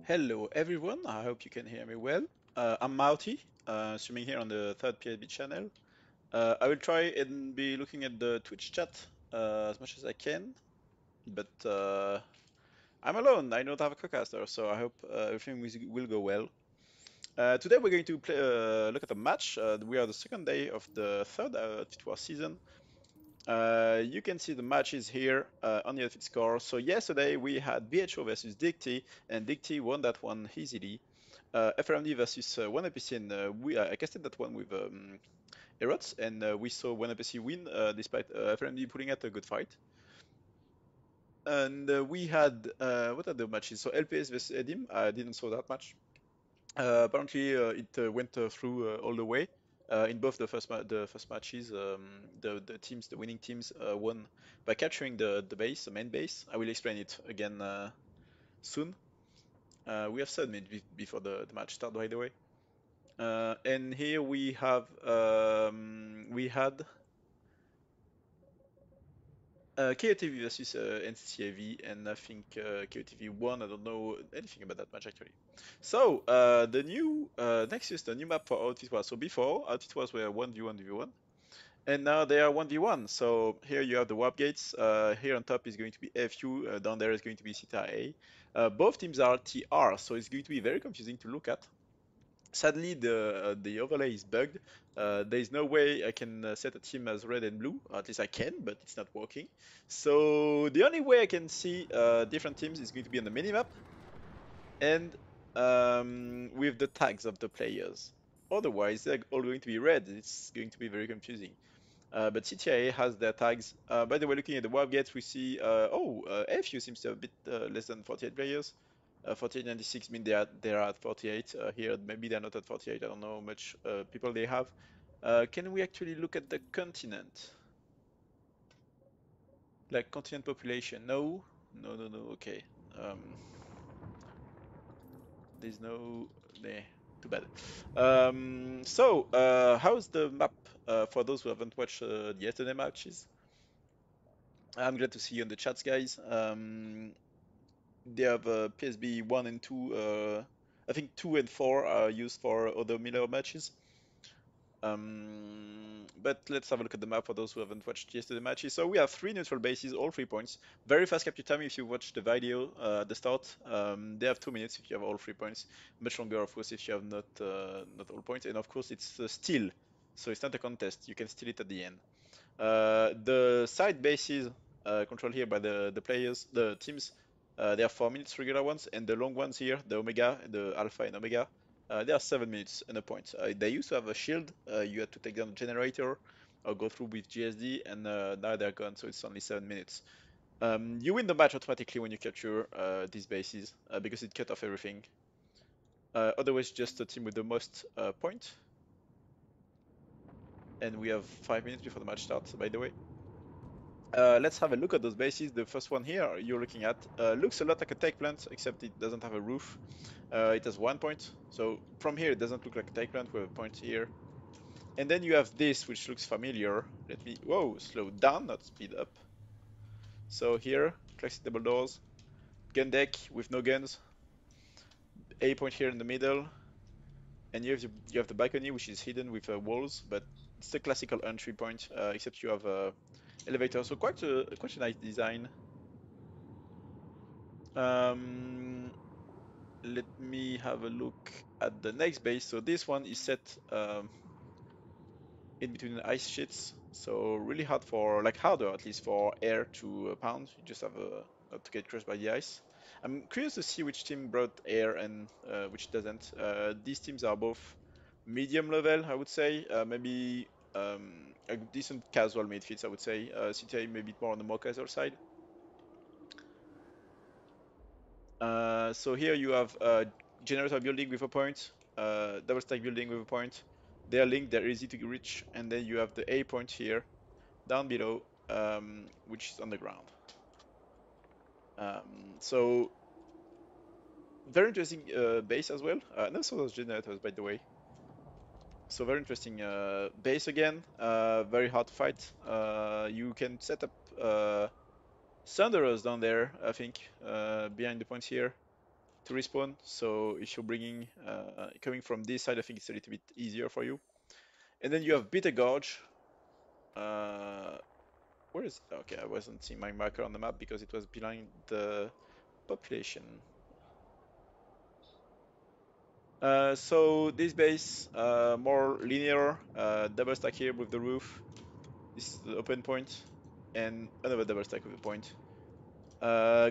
Hello everyone, I hope you can hear me well. I'm Mauti, streaming here on the third PSB channel. I will try and be looking at the Twitch chat as much as I can, but I'm alone, I don't have a co-caster, so I hope everything will go well. Today we're going to look at a match. We are the second day of the third TTWA season. You can see the matches here on the outfit score. So yesterday we had BHO versus Dicty, and Dicty won that one easily. FRMD versus 1APC, and I casted that one with Erots, and we saw 1APC win despite FRMD putting out a good fight. And we had, what are the matches? So LPS versus Edim, I didn't saw that match. Apparently, it went through all the way. In both the first matches, the winning teams, won by capturing the main base. I will explain it again soon. We have 7 minutes before the match start, by the way. And here we had KOTV versus NCTIV, and I think KOTV won. I don't know anything about that match actually. So the new Nexus, the new map for Outitwas. So before Outitwas were 1v1v1, and now they are 1v1. So here you have the warp gates. Here on top is going to be FU. Down there is going to be CTIA. Both teams are TR, so it's going to be very confusing to look at. Sadly, the overlay is bugged. There is no way I can set a team as red and blue. At least I can, but it's not working. So the only way I can see different teams is going to be on the minimap and with the tags of the players. Otherwise, they're all going to be red. It's going to be very confusing. But CTIA has their tags. By the way, looking at the warp gates, we see, FU seems to have a bit less than 48 players. 4896 mean they are at 48. Here, maybe they're not at 48. I don't know how much people they have. Can we actually look at the continent? Like continent population? No, no, no, no. Okay. Um, there's no. Nah, too bad. How's the map for those who haven't watched yesterday matches? I'm glad to see you in the chats, guys. They have PSB 1 and 2. I think 2 and 4 are used for other Miller matches. But let's have a look at the map for those who haven't watched yesterday matches. So we have 3 neutral bases, all 3 points. Very fast capture time if you watch the video at the start. They have 2 minutes if you have all 3 points. Much longer, of course, if you have not all points. And of course, it's steal, so it's not a contest. You can steal it at the end. The side bases controlled here by the players, the teams. They are 4 minutes regular ones, and the long ones here, the Omega, the Alpha and Omega, they are 7 minutes and a point. They used to have a shield. You had to take down the generator or go through with GSD, and now they're gone, so it's only 7 minutes. You win the match automatically when you capture these bases because it cut off everything. Otherwise, just a team with the most point. And we have 5 minutes before the match starts, by the way. Let's have a look at those bases. The first one here you're looking at looks a lot like a take plant, except it doesn't have a roof. It has 1 point. So from here it doesn't look like a take plant with a point here. And then you have this, which looks familiar. Let me, whoa, slow down, not speed up. So here, classic double doors, gun deck with no guns, A point here in the middle, and you have the balcony, which is hidden with walls, but it's the classical entry point, except you have a elevator. So quite a nice design. Let me have a look at the next base. So this one is set in between the ice sheets, so really hard for, like harder at least for air to pound. You just have not to get crushed by the ice. I'm curious to see which team brought air and which doesn't. These teams are both medium level, I would say. Maybe a decent casual midfields, I would say. CTI maybe more on the more casual side. So here you have generator building with a point, double stack building with a point. They are linked, they're easy to reach, and then you have the A point here, down below, which is on the ground. So very interesting base as well. And also those generators, by the way. So very interesting base again. Very hard to fight. You can set up Thunderers down there, I think, behind the points here, to respawn. So if you're coming from this side, I think it's a little bit easier for you. And then you have Bitter Gorge. Where is it? Okay, I wasn't seeing my marker on the map because it was behind the population. So this base, more linear, double stack here with the roof. This is the open point, and another double stack with the point.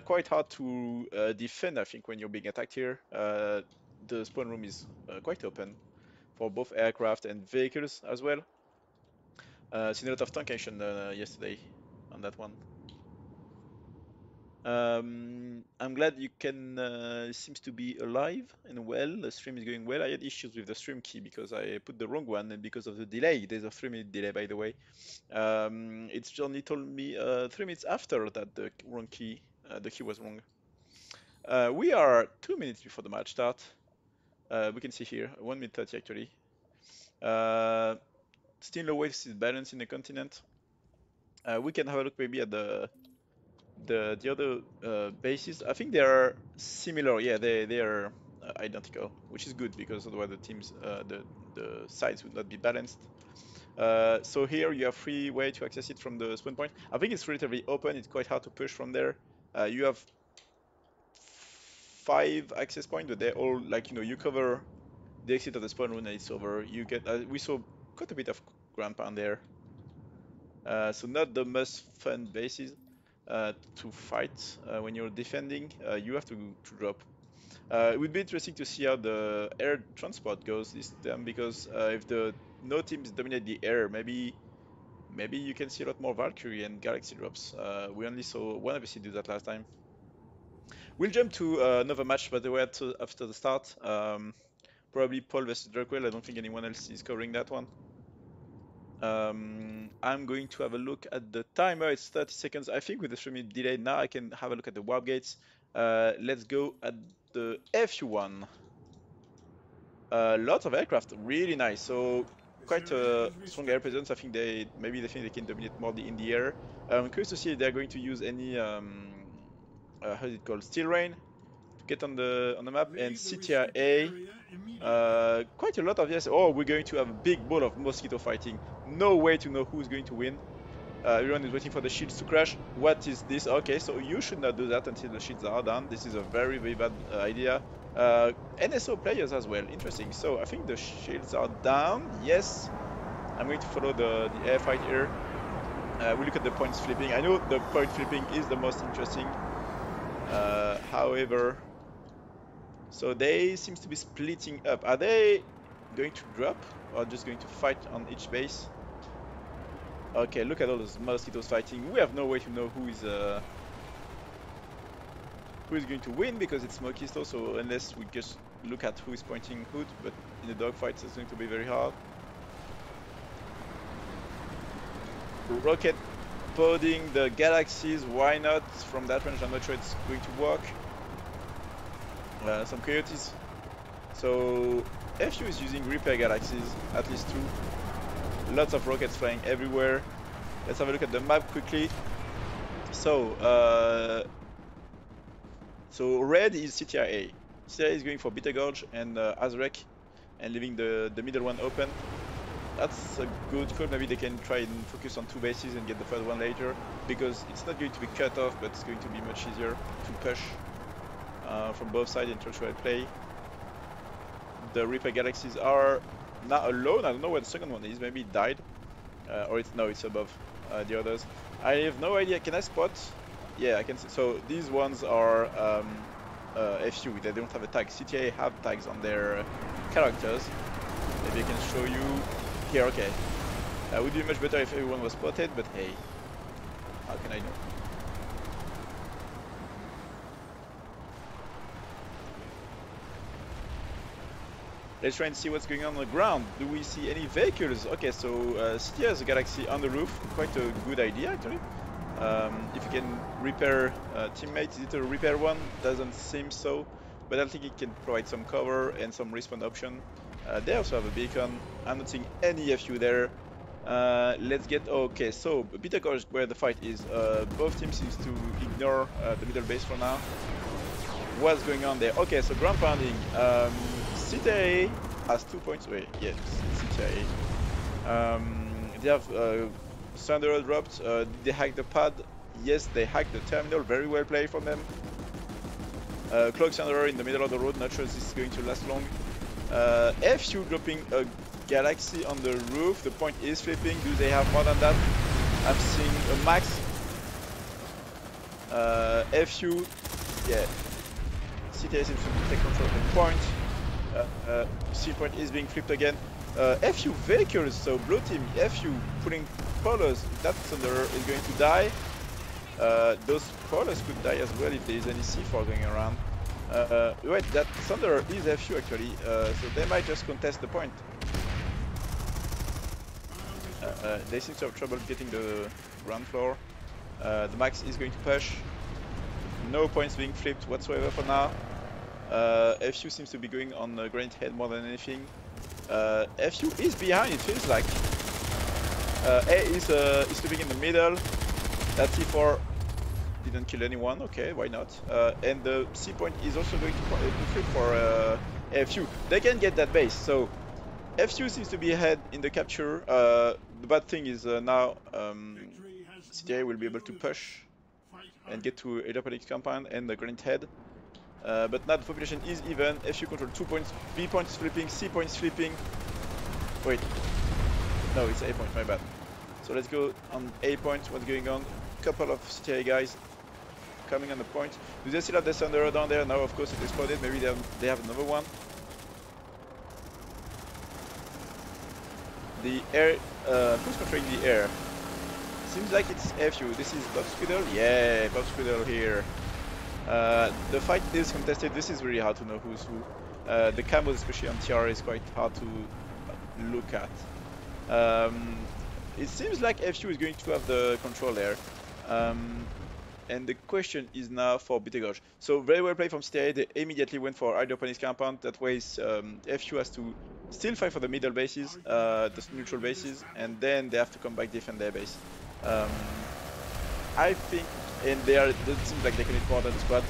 Quite hard to defend, I think, when you're being attacked here. The spawn room is quite open for both aircraft and vehicles as well. Seen a lot of tank action yesterday on that one. I'm glad you can seems to be alive and well. The stream is going well. I had issues with the stream key because I put the wrong one, and because of the delay, there's a 3-minute delay, by the way. It's only told me 3 minutes after that the wrong key, the key was wrong. We are 2 minutes before the match start. We can see here 1 minute 30 actually. Still low waves is balance in the continent. We can have a look maybe at the other bases. I think they are similar. Yeah, they are identical, which is good because otherwise the teams the sides would not be balanced. So here you have free way to access it from the spawn point. I think it's relatively open. It's quite hard to push from there. You have 5 access points, but they're all like, you cover the exit of the spawn room and it's over. You get we saw quite a bit of ground pound there. So not the most fun bases to fight when you're defending. You have to drop. It would be interesting to see how the air transport goes this time, because if the no teams dominate the air, maybe you can see a lot more Valkyrie and Galaxy drops. We only saw one of us do that last time. We'll jump to another match, by the way, after the start. Probably Paul versus Drakwell. I don't think anyone else is covering that one. I'm going to have a look at the timer. It's 30 seconds. I think with the 3-minute delay, now I can have a look at the warp gates. Let's go at the FU1. Lots of aircraft, really nice. So quite a strong air presence. I think they think they can dominate more in the air. I'm curious to see if they're going to use any how is it called, steel rain to get on the map, and CTIA. Quite a lot of yes. Oh, we're going to have a big ball of mosquito fighting. No way to know who's going to win. Everyone is waiting for the shields to crash. What is this? Okay, so you should not do that until the shields are done. This is a very, very bad idea. NSO players as well. Interesting. So I think the shields are down. Yes. I'm going to follow the air fight here. We look at the points flipping. I know the point flipping is the most interesting. However, so they seems to be splitting up. Are they going to drop or just going to fight on each base? Okay, look at all those mosquitoes fighting. We have no way to know who is going to win, because it's mosquito. So unless we just look at who is pointing who, but in the dogfights it's going to be very hard. Rocket podding the galaxies. Why not from that range? I'm not sure it's going to work. Some coyotes. So FU is using repair galaxies, at least 2. Lots of rockets flying everywhere. Let's have a look at the map quickly. So red is CTIA. CTIA is going for Bitter Gorge and Azrek, and leaving the middle one open. That's a good call. Maybe they can try and focus on 2 bases and get the third one later, because it's not going to be cut off, but it's going to be much easier to push from both sides in tertiary play. The Reaper Galaxies are now alone. I don't know where the second one is. Maybe it died, or it's above the others. I have no idea. Can I spot? Yeah, I can see. So these ones are FU. They don't have a tag. CTA have tags on their characters. Maybe I can show you here. Okay, would be much better if everyone was spotted, but hey, how can I know? Let's try and see what's going on the ground. Do we see any vehicles? Okay, so CTIA has a galaxy on the roof. Quite a good idea, actually. If you can repair teammates, is it a repair one? Doesn't seem so, but I think it can provide some cover and some respawn option. They also have a beacon. I'm not seeing any FU there. Let's get, okay, so Bitter Gorge, where the fight is. Both teams seems to ignore the middle base for now. what's going on there. Okay, so ground pounding. CTIA has 2 points. Wait, yes, CTIA. They have Thunder dropped. Did they hack the pad? Yes, they hacked the terminal. Very well played from them. Cloak Thunder in the middle of the road. Not sure this is going to last long. FU dropping a Galaxy on the roof. The point is flipping. Do they have more than that? I'm seeing a max. FU, yeah. CTIA seems to take control of the point. C point is being flipped again. FU vehicles, so blue team, FU putting polars. That Thunder is going to die. Those polars could die as well if there is any C4 going around. Wait, that Thunder is FU actually, so they might just contest the point. They seem to have trouble getting the ground floor. The max is going to push. No points being flipped whatsoever for now. FU seems to be going on the granite head more than anything. FU is behind, it feels like. A is slipping in the middle. That C4 didn't kill anyone, okay, why not? And the C point is also going to flip for FU. They can get that base, so FU seems to be ahead in the capture. The bad thing is now CTIA will be able to push and get to hydroponics compound and the granite head. But now the population is even. FU control 2 points, B points flipping, C points flipping. Wait, no, it's A point, my bad. So let's go on A point, what's going on? Couple of CTIA guys coming on the point. Do they still have the Thunder down there? No, of course it exploded, maybe they have another one. The air, who's controlling the air? Seems like it's FU. This is Bob Squidle? Yeah, Bob Squidle here. The fight is contested. This is really hard to know who's who. The camos, especially on TR, is quite hard to look at. It seems like FU is going to have the control there. And the question is now for Bittergorge. So very well played from CTIA. They immediately went for hydroponics compound. That way FU has to still fight for the middle bases, the neutral bases, and then they have to come back defend their base. I think, and it seems like they can hit more than the squad.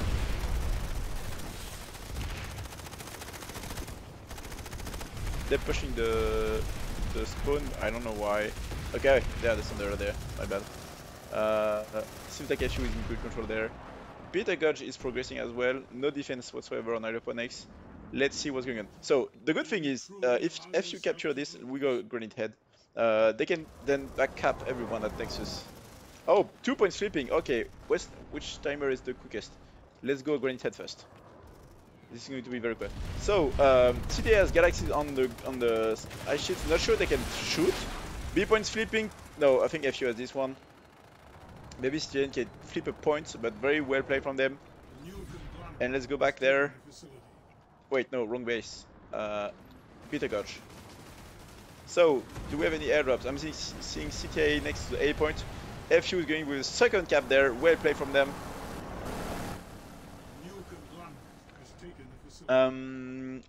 They're pushing the spawn, I don't know why. Okay, they are the Thunder there, my bad. Seems like FU is in good control there. Bittergorge is progressing as well, no defense whatsoever on hydroponics. Let's see what's going on. So the good thing is, if FU capture this, we go granite head. They can then back cap everyone at Nexus. Oh, 2 points flipping. Okay, which timer is the quickest? Let's go granite head first. This is going to be very quick. So CTIA has galaxies on the ice sheets. Not sure they can shoot. B points flipping. No, I think FU has this one. Maybe CTIA can flip a point, but very well played from them. And let's go back there. Wait, no, wrong base. Bittergorge. So, do we have any airdrops? I'm seeing CTIA next to the A point. FU is going with a second cap there. Well played from them.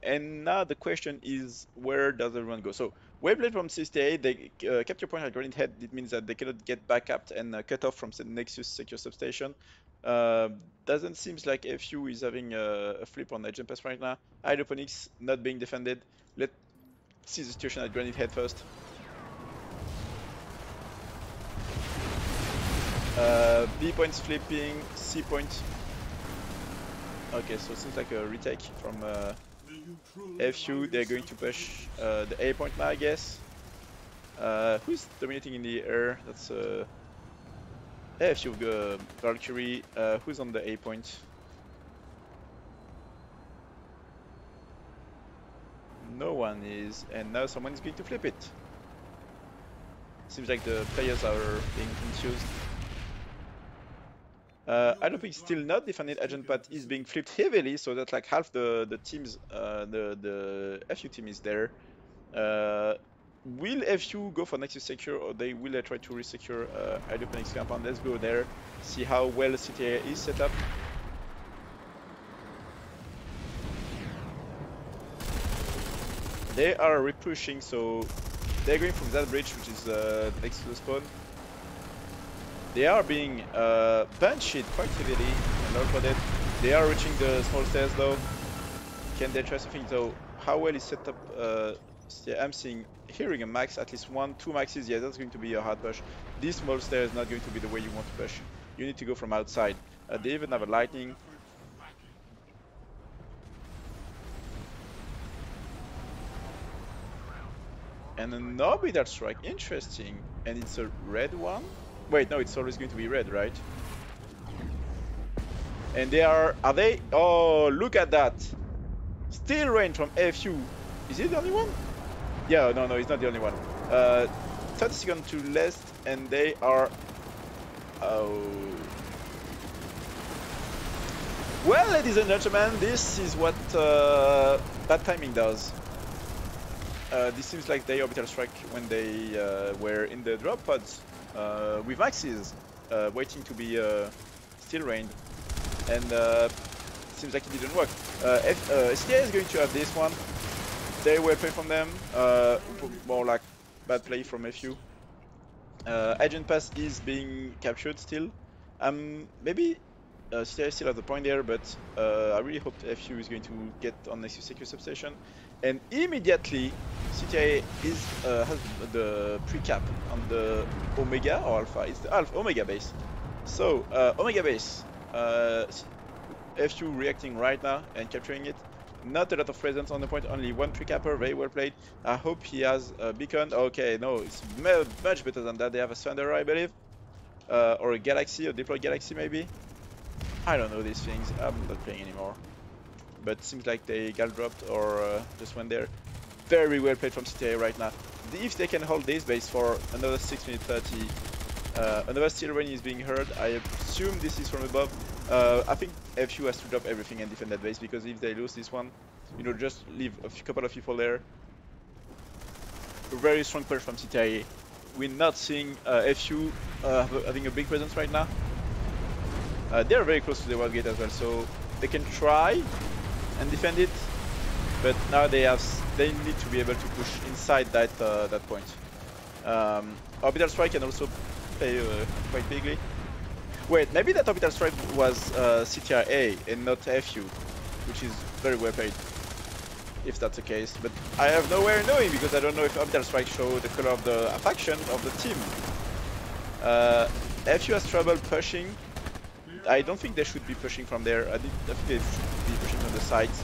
And now the question is, where does everyone go? So, well played from CTIA. They capture point at granite head. It means that they cannot get back up and cut off from the Nexus secure substation. Doesn't seem like FU is having a flip on Agent Pass right now. Hydroponics not being defended. Let's see the situation at granite head first. B points flipping, C point. Okay, so it seems like a retake from FU. They're going to push the A point now, I guess. Who's dominating in the air? That's FU, Valkyrie. Who's on the A point? No one is, and now someone is going to flip it. Seems like the players are being confused. I don't think still not defended. Agent Pat is being flipped heavily, so that like half the teams, the FU team is there. Will FU go for Nexus secure, or they will try to resecure hydroponics compound? Let's go there, see how well CTIA is set up. They are repushing, so they're going from that bridge, which is next to the spawn. They are being bunched quite heavily and outputted. They are reaching the small stairs though. Can they try something though? How well is set up? Yeah, I'm hearing a max, at least 1, 2 maxes. Yeah, that's going to be a hard push. This small stair is not going to be the way you want to push. You need to go from outside. They even have a lightning. And an orbital strike, interesting. And it's a red one? Wait, no, it's always going to be red, right? And they are they? Oh, look at that. Still range from FU. Is it the only one? Yeah, no, it's not the only one. 30 seconds to last, and they are... Oh. Well, ladies and gentlemen, this is what bad timing does. This seems like they orbital strike when they were in the drop pods with maxes, waiting to be still rained, and seems like it didn't work. CTIA is going to have this one. Very well played from them. More like bad play from FU. Agent Pass is being captured still. Maybe CTIA still has the point there, but I really hope FU is going to get on Nexus Secure Substation. And immediately, CTIA has the pre-cap on the Omega or Alpha. It's the Omega base. So, Omega base, FU reacting right now and capturing it. Not a lot of presence on the point, only one pre-capper, very well played. I hope he has a beacon. Okay, no, it's much better than that. They have a Thunder, I believe. Or a Galaxy, a deployed Galaxy maybe. I don't know these things, I'm not playing anymore. But seems like they got dropped or just went there. Very well played from CTIA right now. If they can hold this base for another 6 minutes 30, another steel rain is being heard. I assume this is from above. I think FU has to drop everything and defend that base, because if they lose this one, you know, just leave a couple of people there. A very strong push from CTIA. We're not seeing FU having a big presence right now. They're very close to the wild gate as well, so they can try and defend it, but now they need to be able to push inside that that point. Orbital strike can also play quite bigly. Wait, maybe that orbital strike was CTIA and not FU, which is very well played, if that's the case. But I have no way of knowing, because I don't know if orbital strike show the color of the faction of the team. FU has trouble pushing. I don't think they should be pushing from there. I think they should be pushing from the sides.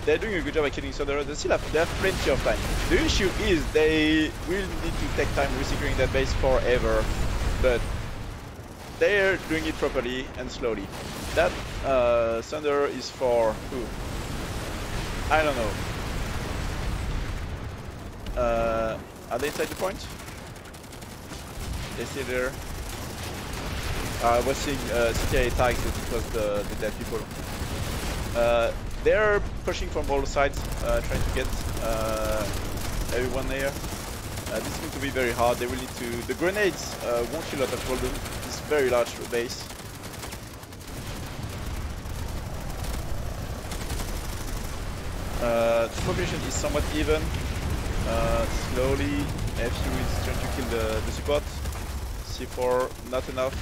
They're doing a good job at killing Thunder. They have plenty of time. The issue is they will need to take time resecuring that base forever, but they're doing it properly and slowly. That Thunder is for who? I don't know. Are they inside the point? They're still there. I was seeing CTIA tags, but it was the dead people. They're pushing from all sides, trying to get everyone there. This is going to be very hard. They will need to... The grenades won't kill a lot of Golden. It's very large base. The population is somewhat even. Slowly, FU is trying to kill the support. C4, not enough.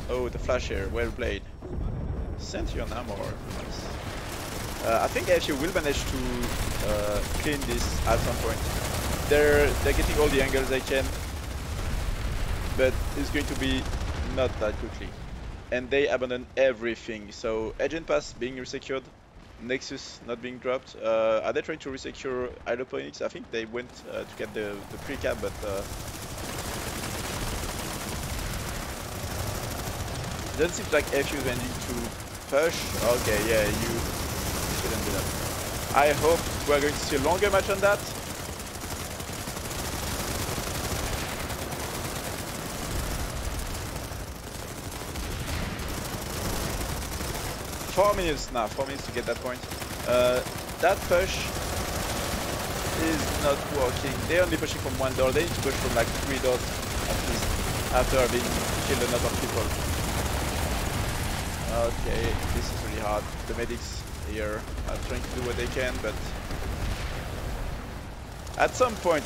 Oh, the flash here, well played. Centurion armor, nice. I think FU will manage to clean this at some point. They're getting all the angles they can, but it's going to be not that quickly. And they abandon everything. So Agent Pass being resecured, Nexus not being dropped. Are they trying to resecure hydroponics? I think they went to get the pre-cap, but doesn't seem like FU is managing to push. Okay, yeah, you shouldn't do that. I hope we're going to see a longer match on that. Four minutes now, 4 minutes to get that point. That push is not working. They're only pushing from one door. They need to push from like 3 doors at least after having killed a lot of people. Okay, this is really hard. The medics here are trying to do what they can, but at some point,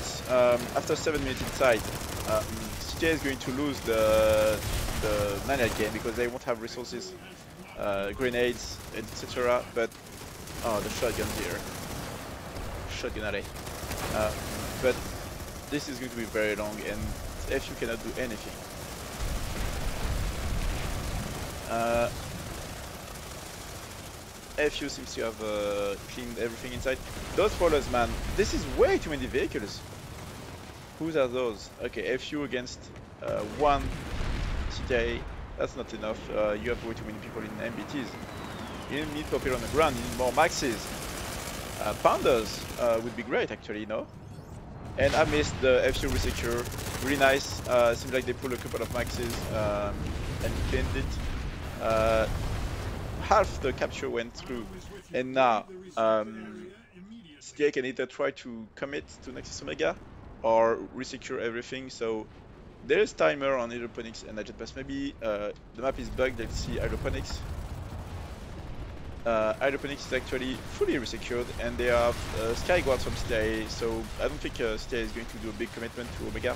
after 7 minutes inside, CTIA is going to lose the the 9 game because they won't have resources, grenades, etc. But oh, the shotguns here, shotgun alley. But this is going to be very long, and FU cannot do anything. FU seems to have cleaned everything inside. Those followers, man, this is way too many vehicles. Whose are those? Okay, FU against one CTIA. That's not enough. You have way too many people in MBTs. You need people on the ground. You need more maxes. Pounders would be great, actually, no? And I missed the FU resecure. Really nice. Seems like they pulled a couple of maxes and cleaned it. Half the capture went through, and now CTIA can either try to commit to Nexus Omega or resecure everything. So there's timer on hydroponics and agent pass. Maybe the map is bugged. Let's see hydroponics. Hydroponics is actually fully resecured, and they have Sky Guards from CTIA, so I don't think CTIA is going to do a big commitment to Omega.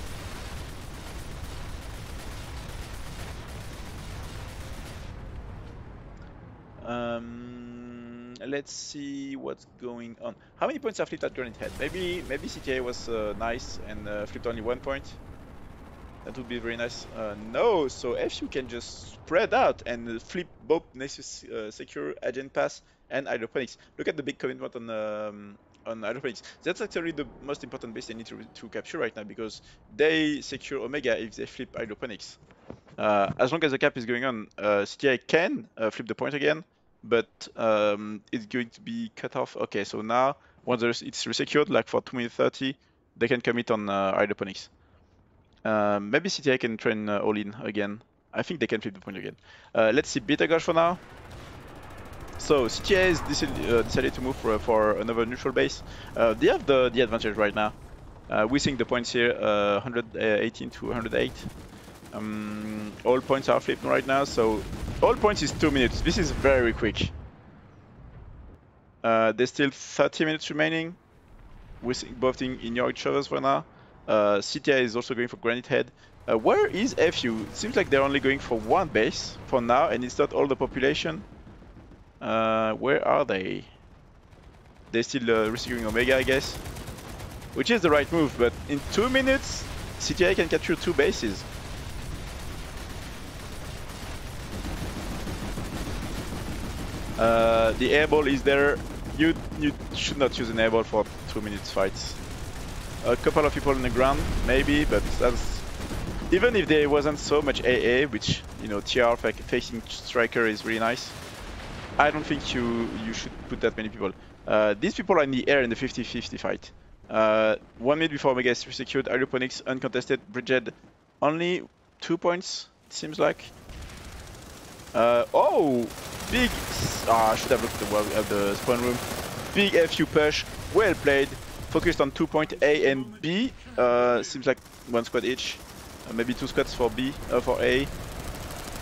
Let's see what's going on. How many points are flipped at Granite Head? Maybe CTIA was nice and flipped only 1 point. That would be very nice. No, so FU can just spread out and flip both Nexus Secure, Agent Pass, and Hydroponics. Look at the big commitment on Hydroponics. That's actually the most important base they need to capture right now, because they secure Omega if they flip Hydroponics. As long as the cap is going on, CTI can flip the point again, but it's going to be cut off. Okay, so now once it's resecured, like for 2 minutes 30, they can commit on Hydroponics. Maybe CTI can train all in again. I think they can flip the point again. Let's see Beta Gauge for now. So CTI has decided to move for another neutral base. They have the advantage right now. We're seeing the points here, 118 to 108. All points are flipped right now, so all points is 2 minutes. This is very quick. There's still 30 minutes remaining. We're seeing both in your each others for now. CTI is also going for Granite Head. Where is FU? It seems like they're only going for one base for now, and it's not all the population. Where are they? They're still rescuing Omega, I guess. Which is the right move, but in 2 minutes, CTI can capture 2 bases. The airball is there. You should not use an airball for 2 minutes fights. A couple of people on the ground, maybe, but that's... Even if there wasn't so much AA, which, you know, TR facing Striker is really nice, I don't think you should put that many people. These people are in the air in the 50-50 fight. 1 minute before Omega is secured, Hydroponics, uncontested, Bridgehead, only 2 points, it seems like. Oh! Big... I should have looked at the spawn room. Big FU push, well played. Focused on 2 point A and B. Seems like 1 squad each. Maybe 2 squads for B, for A.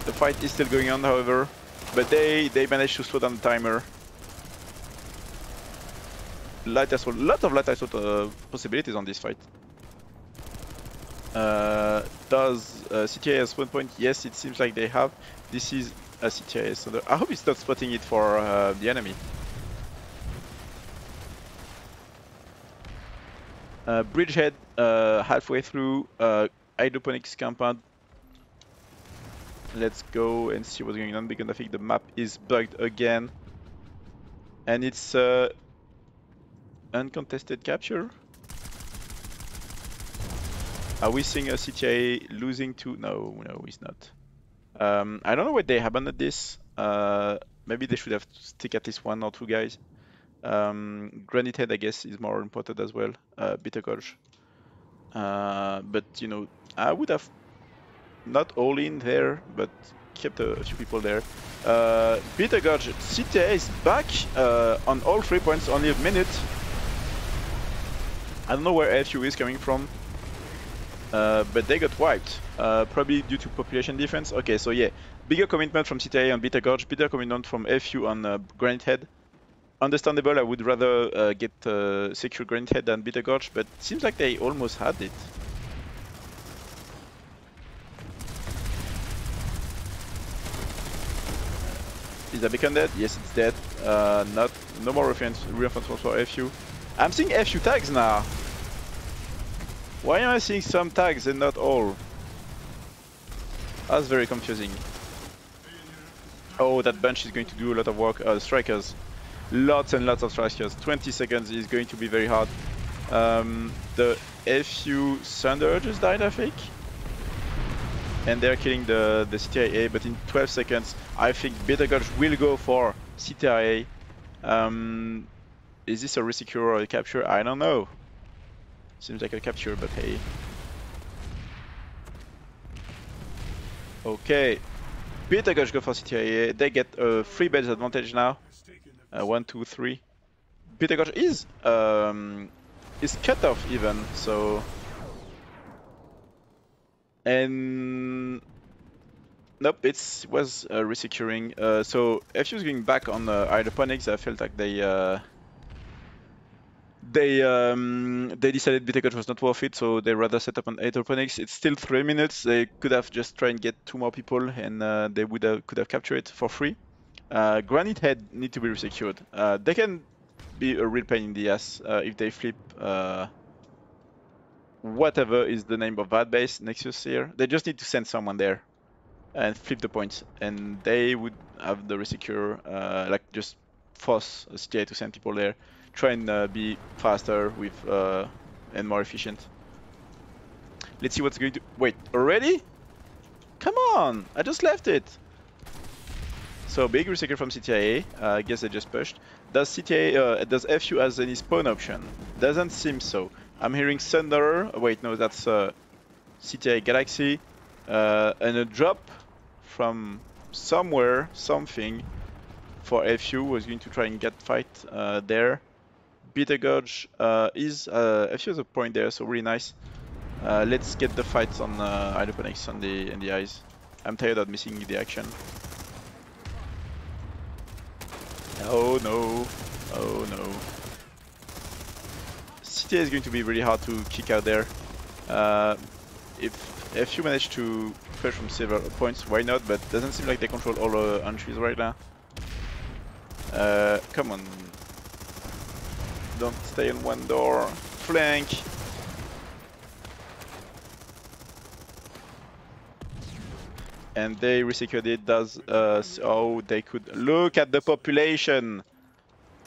The fight is still going on, however, but they managed to slow down the timer. Light assault, lot of light assault possibilities on this fight. Does CTIA have spawn point? Yes, it seems like they have. This is a CTIA, so I hope it's not spotting it for the enemy. Bridgehead halfway through hydroponics compound. Let's go and see what's going on, because I think the map is bugged again. And it's uncontested capture. Are we seeing a CTIA losing to... No, it's not. I don't know what they abandoned this. Maybe they should have stick at least 1 or 2 guys. Granite Head, I guess, is more important as well. Beta Gauge. But, you know, I would have not all in there, but kept a few people there. Beta Gauge, CTA is back on all 3 points, only a minute. I don't know where FU is coming from, but they got wiped. Probably due to population defense. Okay, so yeah, bigger commitment from CTA on Beta Gauge, bigger commitment from FU on Granite Head. Understandable, I would rather get secure Granite Head than Beta Gauge, but it seems like they almost had it. Is the beacon dead? Yes, it's dead. No more reinforcements for FU. I'm seeing FU tags now. Why am I seeing some tags and not all? That's very confusing. Oh, that bunch is going to do a lot of work. Strikers. Lots and lots of strikers. 20 seconds is going to be very hard. The FU Thunder just died, I think. And they're killing the CTIA, but in 12 seconds, I think Beta Gulch will go for CTIA. Is this a resecure or a capture? I don't know. Seems like a capture, but hey. Okay. Beta Gulch go for CTIA. They get a 3 base advantage now. 1, 2, 3. Beta Gulch is cut off even, so. And nope, it was resecuring. So FU is going back on hydroponics. I felt like they decided Beta Gulch was not worth it, so they rather set up on hydroponics. It's still 3 minutes. They could have just tried and get 2 more people, and they could have captured it for free. Granite Head need to be resecured. They can be a real pain in the ass if they flip. Whatever is the name of that base, Nexus here, they just need to send someone there and flip the points, and they would have the resecure, like just force a CTA to send people there, try and be faster with and more efficient. Let's see what's going to. Wait, already? Come on! I just left it. So big resecure from CTIA. I guess they just pushed. Does CTIA, does FU has any spawn option? Doesn't seem so. I'm hearing Thunder. Wait, no, that's CTIA Galaxy. And a drop from somewhere, something, for FU was going to try and get fight there. Beta Gulch is FU has a point there, so really nice. Let's get the fights on hydroponics on the eyes. I'm tired of missing the action. Oh no! Oh no! CTA is going to be really hard to kick out there. If you manage to push from several points, why not? But doesn't seem like they control all the entries right now. Come on. Don't stay in one door. Flank! And they resecured it. Oh, they could look at the population.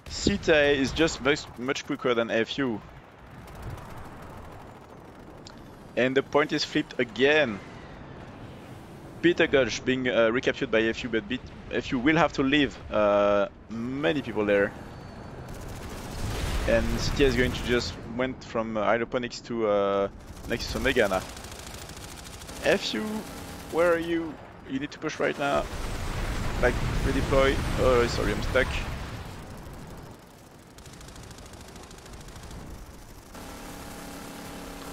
CTIA is just much quicker than FU. And the point is flipped again. Beta Gulch being recaptured by FU, but FU will have to leave many people there. And CTIA is going to just went from hydroponics to Nexus Omega now. FU, where are you? You need to push right now. Like, redeploy. Oh, sorry, I'm stuck.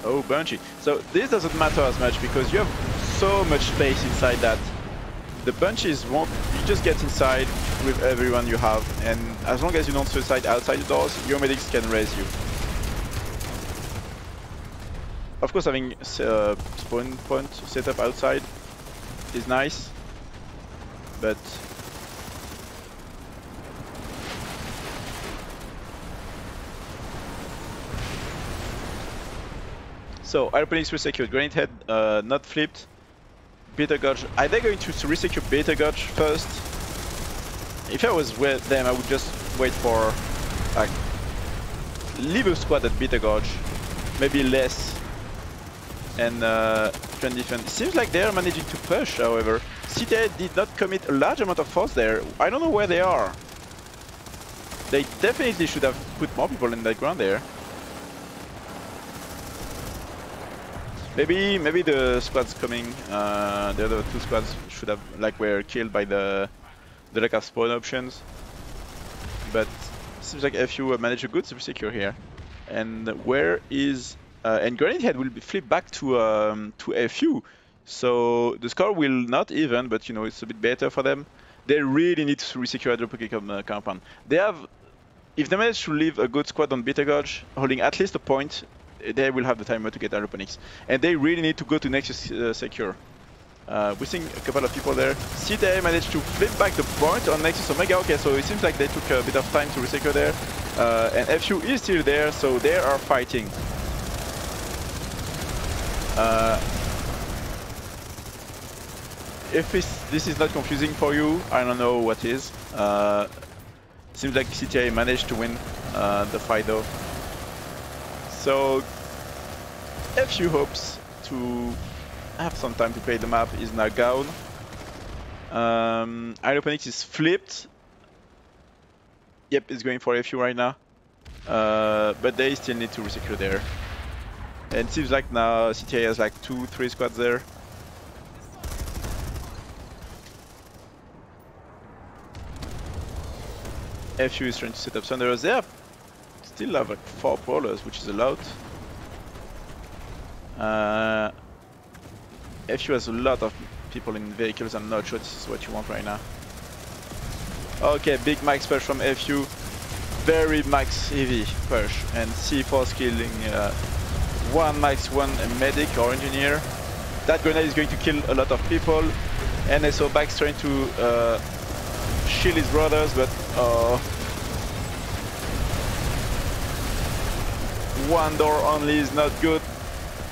Oh, Bunchy. So this doesn't matter as much because you have so much space inside that. The bunches won't, you just get inside with everyone you have, and as long as you don't suicide outside the doors, your medics can raise you. Of course, having spawn point set up outside is nice, but so hydroponics resecured, Granite Head not flipped. Beta Gulch, are they going to resecure Beta Gulch first? If I was with them, I would just wait for, like, leave a squad at Beta Gulch, maybe less, and try and defend. It seems like they're managing to push, however. CTIA did not commit a large amount of force there. I don't know where they are. They definitely should have put more people in that ground there. Maybe the squads coming, the other two squads should have, like, were killed by the lack of spawn options. But it seems like FU managed a good secure here. And where is and Granite Head will be flipped back to FU. So the score will not even, but you know it's a bit better for them. They really need to resecure the compound. They have, if they manage to leave a good squad on Beta Gulch, holding at least a point, they will have the timer to get hydroponics. And they really need to go to Nexus secure. We're seeing a couple of people there. CTIA managed to flip back the point on Nexus Omega. Okay, so it seems like they took a bit of time to resecure there. And FU is still there, so they are fighting. If this is not confusing for you, I don't know what is. Seems like CTIA managed to win the fight though. So FU hopes to have some time to play the map, is now down. Hydroponics is flipped. Yep, it's going for FU right now. But they still need to resecure there. And it seems like now CTIA has like 2-3 squads there. FU is trying to set up Thunderers. They still have like 4 brawlers, which is a lot. FU has a lot of people in vehicles. I'm not sure this is what you want right now. Okay, big max push from FU. Very max heavy push. And C4 killing 1 max 1 medic or engineer. That grenade is going to kill a lot of people. NSO back's trying to shield his brothers, but one door only is not good.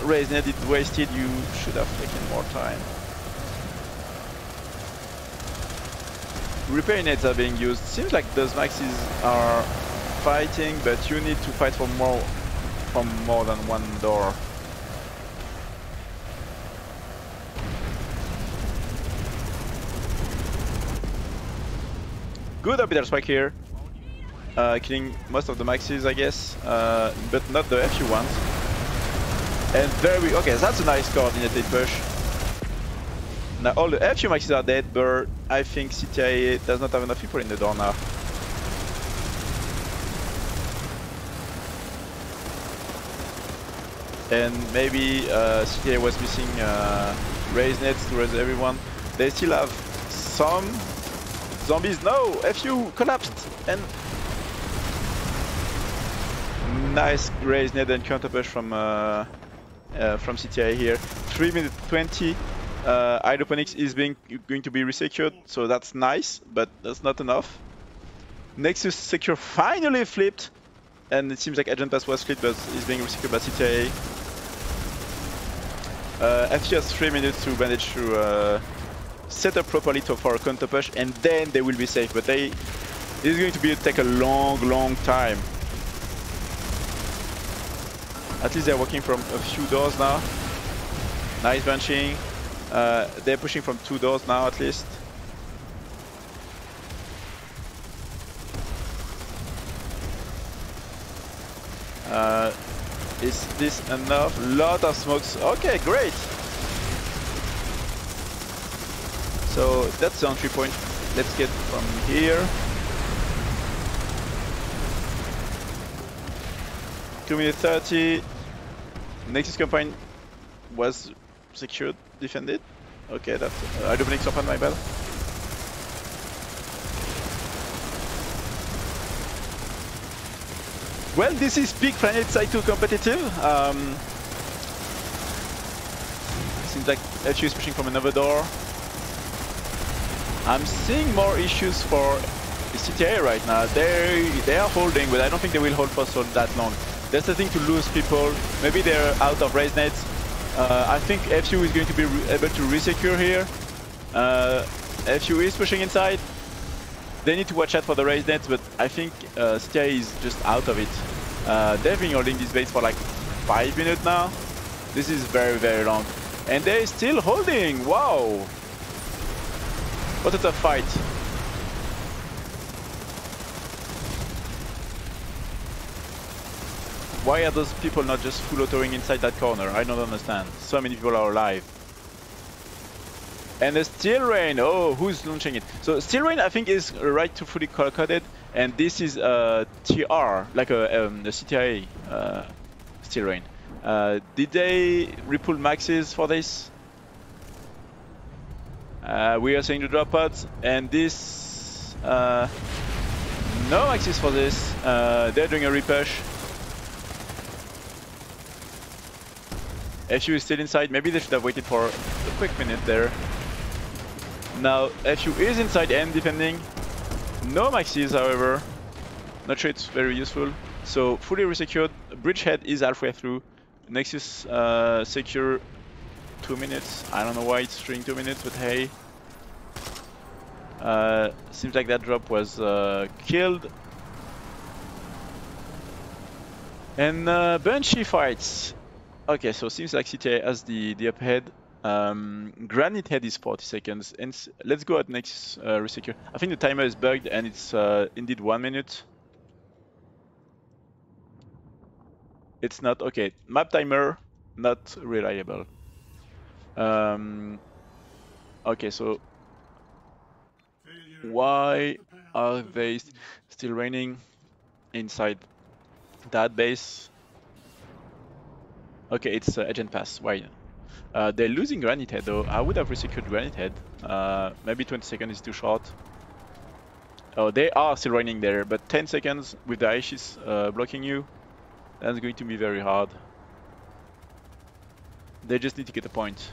Raise net is wasted. You should have taken more time. Repair nets are being used. Seems like those maxis are fighting, but you need to fight for more than one door. Good orbital spike here, killing most of the maxis, I guess, but not the FU ones. And okay, that's a nice coordinated push. Now all the FU maxis are dead, but I think CTIA does not have enough people in the door now. And maybe CTIA was missing raise nets to raise everyone. They still have some zombies. No, FU collapsed, and nice raise net and counter push from CTIA here. 3 minutes 20. Hydroponics is going to be resecured, so that's nice, but that's not enough. Nexus secure finally flipped, and it seems like Agent Pass was flipped, but is being resecured by CTIA. FU has 3 minutes to manage to set up properly for a counter push, and then they will be safe. But this is going to take a long time. At least they're working from a few doors now. Nice bunching. They're pushing from 2 doors now at least. Is this enough? Lot of smokes. Okay, great. So that's the entry point. Let's get from here. 2 minutes 30. Nexus campaign was secured, defended. Okay, that's Hydroponics open, my bad. Well, this is peak Planet Side 2 competitive. Seems like FU is pushing from another door. I'm seeing more issues for the CTIA right now. They are holding, but I don't think they will hold for so that long. They're starting to lose people. Maybe they're out of raise nets. I think FU is going to be able to resecure here. FU is pushing inside. They need to watch out for the raise nets, but I think CTIA is just out of it. They've been holding this base for like 5 minutes now. This is very long. And they're still holding! Wow! What a tough fight. Why are those people not just full autoing inside that corner? I don't understand. So many people are alive. And the Steel Rain, oh, who's launching it? So Steel Rain, I think, is right to fully color-coded, and this is TR, like a CTIA Steel Rain. Did they repull maxes for this? We are seeing the drop pods, and this no maxes for this. They're doing a repush. FU is still inside. Maybe they should have waited for a quick minute there. Now FU is inside and defending. No maxis, however. Not sure it's very useful. So fully resecured. Bridgehead is halfway through. Nexus secure 2 minutes. I don't know why it's showing 2 minutes, but hey. Seems like that drop was killed. And Banshee fights. Okay, so seems like CTIA has the up head. Granite Head is 40 seconds. And let's go at next resecure. I think the timer is bugged and it's indeed 1 minute. It's not okay. Map timer not reliable. Okay, so why are they still raining inside that base? Okay, it's Agent Pass. Why? They're losing Granite Head though. I would have resecured Granite Head. Maybe 20 seconds is too short. Oh, they are still raining there, but 10 seconds with the Aishis blocking you, that's going to be very hard. They just need to get a point.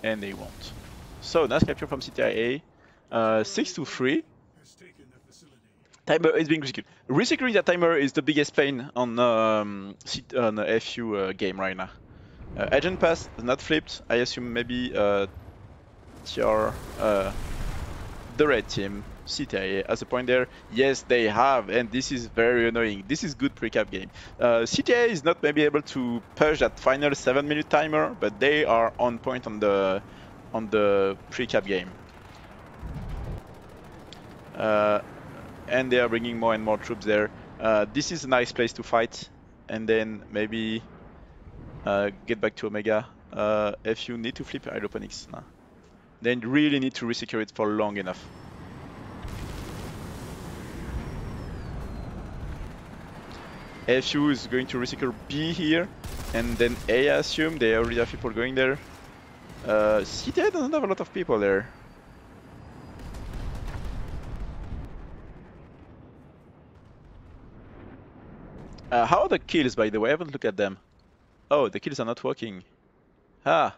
And they won't. So, nice capture from CTIA. 6-3. Timer is being resecured. Resecuring that timer is the biggest pain on a FU game right now. Agent Pass is not flipped. I assume maybe TR, the red team, CTIA, has a point there. Yes, they have, and this is very annoying. This is good pre-cap game. CTIA is not maybe able to push that final 7-minute timer, but they are on point on the pre-cap game. And they are bringing more and more troops there. This is a nice place to fight, and then maybe get back to Omega. If you need to flip hydroponics, nah. Then really need to resecure it for long enough. FU is going to resecure B here, and then A, I assume. They already have people going there. CTIA doesn't have a lot of people there. How are the kills, by the way? I haven't looked at them. Oh, the kills are not working. Ah,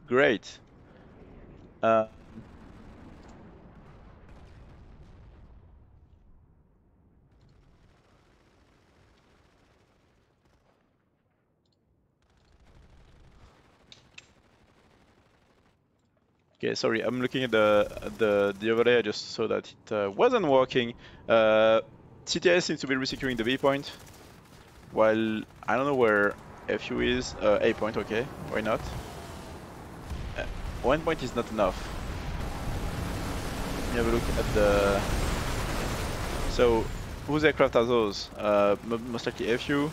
great. Okay, sorry, I'm looking at the overlay. I just saw that it wasn't working. CTIA seems to be resecuring the B point, while I don't know where FU is. A point, okay, why not? 1 point is not enough. Let me have a look at the. So, whose aircraft are those? Most likely FU.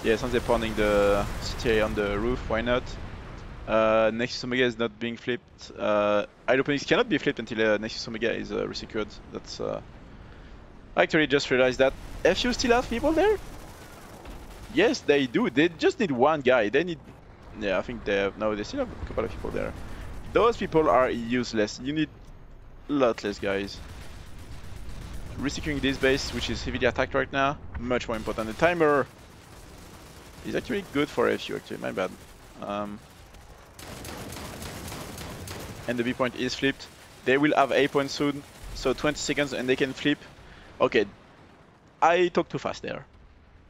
Yeah, since they're pounding the CTIA on the roof, why not? Nexus Omega is not being flipped. Hydroponics cannot be flipped until Nexus Omega is resecured. That's. I actually just realized that. FU still have people there? Yes, they do. They just need one guy. They need. Yeah, I think they have. No, they still have a couple of people there. Those people are useless. You need a lot less guys. Resecuring this base, which is heavily attacked right now, much more important. The timer is actually good for FU, actually, my bad. And the B point is flipped. They will have A point soon, so 20 seconds and they can flip. Okay, I talked too fast there.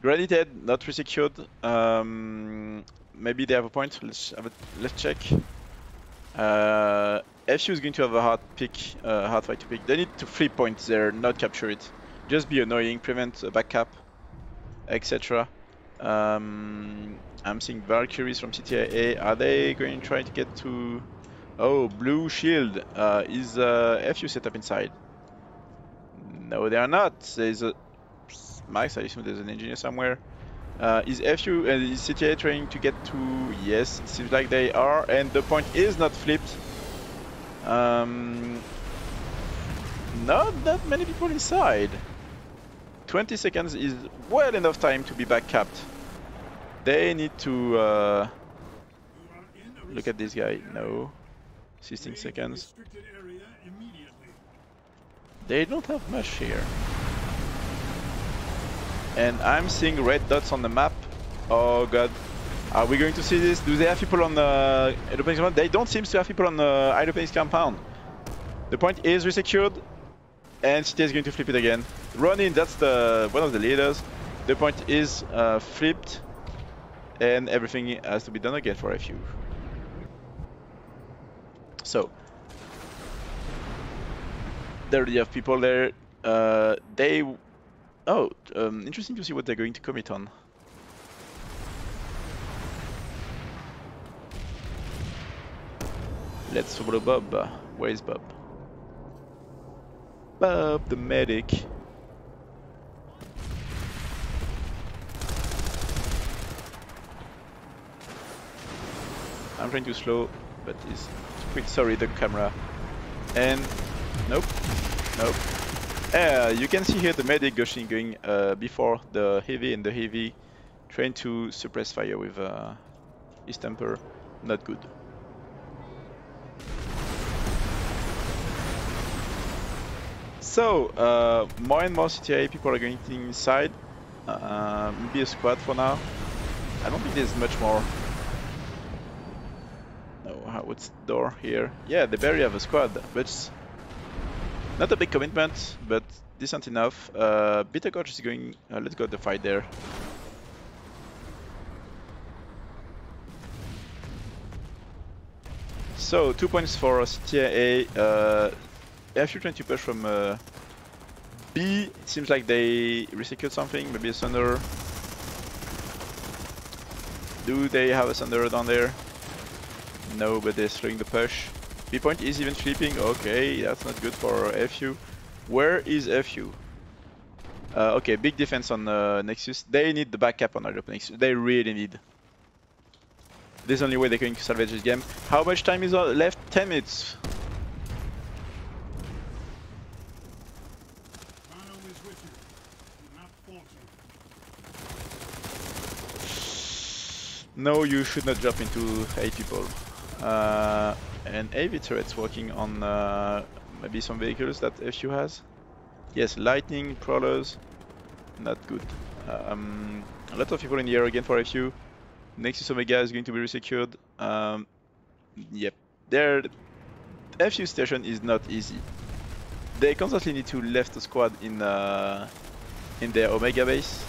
Granite Head, not resecured. Maybe they have a point. Let's check. FU is going to have a hard fight to pick. They need to flip points there, not capture it. Just be annoying, prevent a back cap, etc. I'm seeing Valkyries from CTIA. Are they going to try to get to... Oh, blue shield. Is FU set up inside? No, they are not. There's a... Max, I assume there's an engineer somewhere. Is FU and is CTIA trying to get to... Yes, it seems like they are. And the point is not flipped. Not that many people inside. 20 seconds is well enough time to be back capped. They need to look at this guy. No. 16 seconds. They don't have much here. And I'm seeing red dots on the map. Oh god. Are we going to see this? Do they have people on Hydroponics compound? They don't seem to have people on Hydroponics compound. The point is resecured, and CTIA is going to flip it again. Ronin, that's the one of the leaders. The point is flipped, and everything has to be done again for a few. So there already have people there. Interesting to see what they're going to commit on. Let's follow Bob. Where is Bob? Bob, the medic. I'm trying to slow, but it's quite sorry, the camera. And nope. You can see here the medic going before the heavy, and the heavy trying to suppress fire with his temper. Not good. So more and more CTIA people are going inside. Maybe a squad for now. I don't think there's much more. No, what's the door here? Yeah, they barely have a squad, but it's not a big commitment, but decent enough. Bitter Gorge is going. Let's go to the fight there. So 2 points for CTIA. FU trying to push from B. It seems like they resecured something, maybe a Thunder. Do they have a Thunder down there? No, but they're slowing the push. B point is even sleeping. Okay, that's not good for FU. Where is FU? Okay, big defense on Nexus. They need the backup on Nexus. They really need. This is the only way they're going to salvage this game. How much time is left? 10 minutes. No, you should not jump into 8 people. And AV turrets working on maybe some vehicles that FU has. Yes, lightning, prowlers, not good. A lot of people in the air again for FU. Nexus Omega is going to be resecured. Yep, their FU station is not easy. They constantly need to left the squad in their Omega base.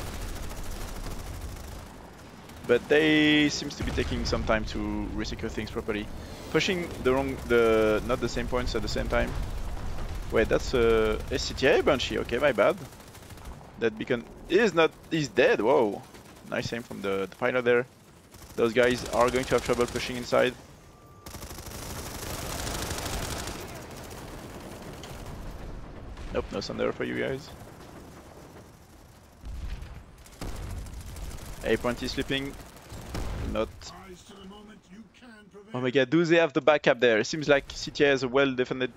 But they seems to be taking some time to resecure things properly. Pushing not the same points at the same time. Wait, that's a CTIA Banshee. Okay, my bad. That beacon is dead. Whoa, nice aim from the pilot there. Those guys are going to have trouble pushing inside. Nope, no Thunder for you guys. A point is sleeping. Not. Oh my god, do they have the backup there? It seems like CTIA has a well defended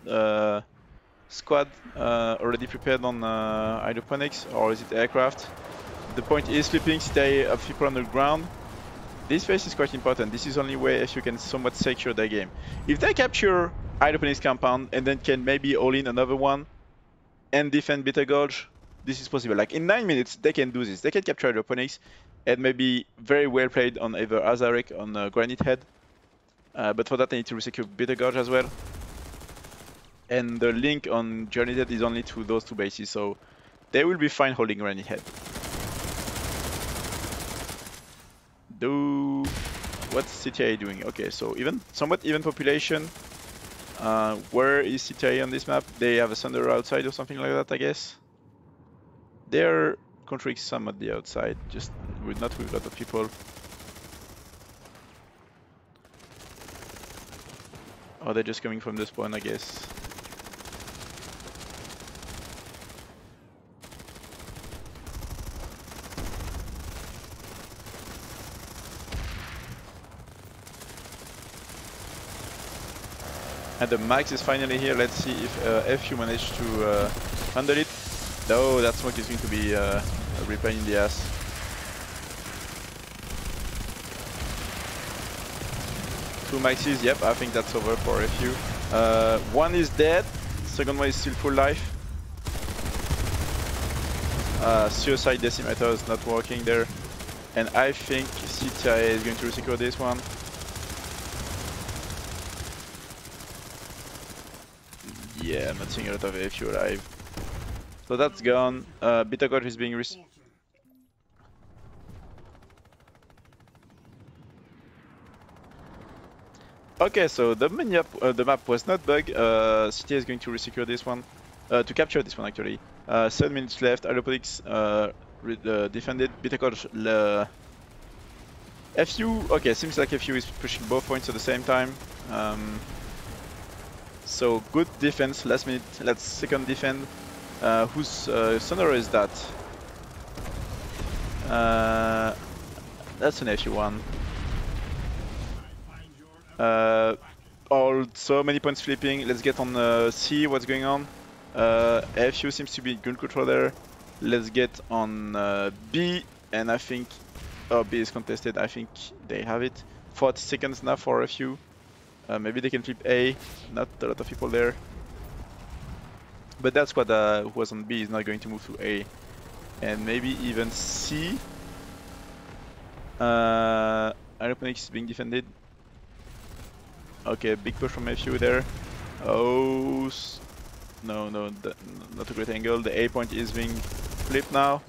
squad already prepared on hydroponics, or is it aircraft? The point is sleeping, CTIA have people on the ground. This phase is quite important. This is the only way if you can somewhat secure their game. If they capture hydroponics compound and then can maybe all in another one and defend Bitter Gorge, this is possible. Like in 9 minutes, they can do this. They can capture hydroponics and maybe very well played on either Azarek on Granite Head. But for that, they need to resecure Bitter Gorge as well. And the link on Granite Head is only to those 2 bases, so they will be fine holding Granite Head. What's CTIA doing? Okay, so somewhat even population. Where is CTIA on this map? They have a Thunder outside or something like that, I guess. They're controlling some at the outside, just not with a lot of people. Or they're just coming from the spawn, I guess. And the max is finally here. Let's see if FU managed to handle it. No, that smoke is going to be a real pain in the ass. Two maxes, yep, I think that's over for FU. One is dead, second one is still full life. Suicide Decimator is not working there. And I think CTIA is going to secure this one. Yeah, I'm not seeing a lot of AFU alive. So that's gone. Beta Gauge is being Okay, so the map was not bugged. CTA is going to resecure this one, to capture this one actually. 7 minutes left. Aeroponics defended. Beta Gauge FU. Okay, seems like FU is pushing both points at the same time. So good defense. Last minute. Let's second defend. Whose sonar is that? That's an FU one. So many points flipping. Let's get on C. What's going on? FU seems to be gun control there. Let's get on B, and I think B is contested. I think they have it. 40 seconds now for FU. Maybe they can flip A. Not a lot of people there. But that squad who was on B is not going to move to A, and maybe even C. Aeroponics is being defended. Okay, big push from FU there. Oh, no, not a great angle. The A point is being flipped now.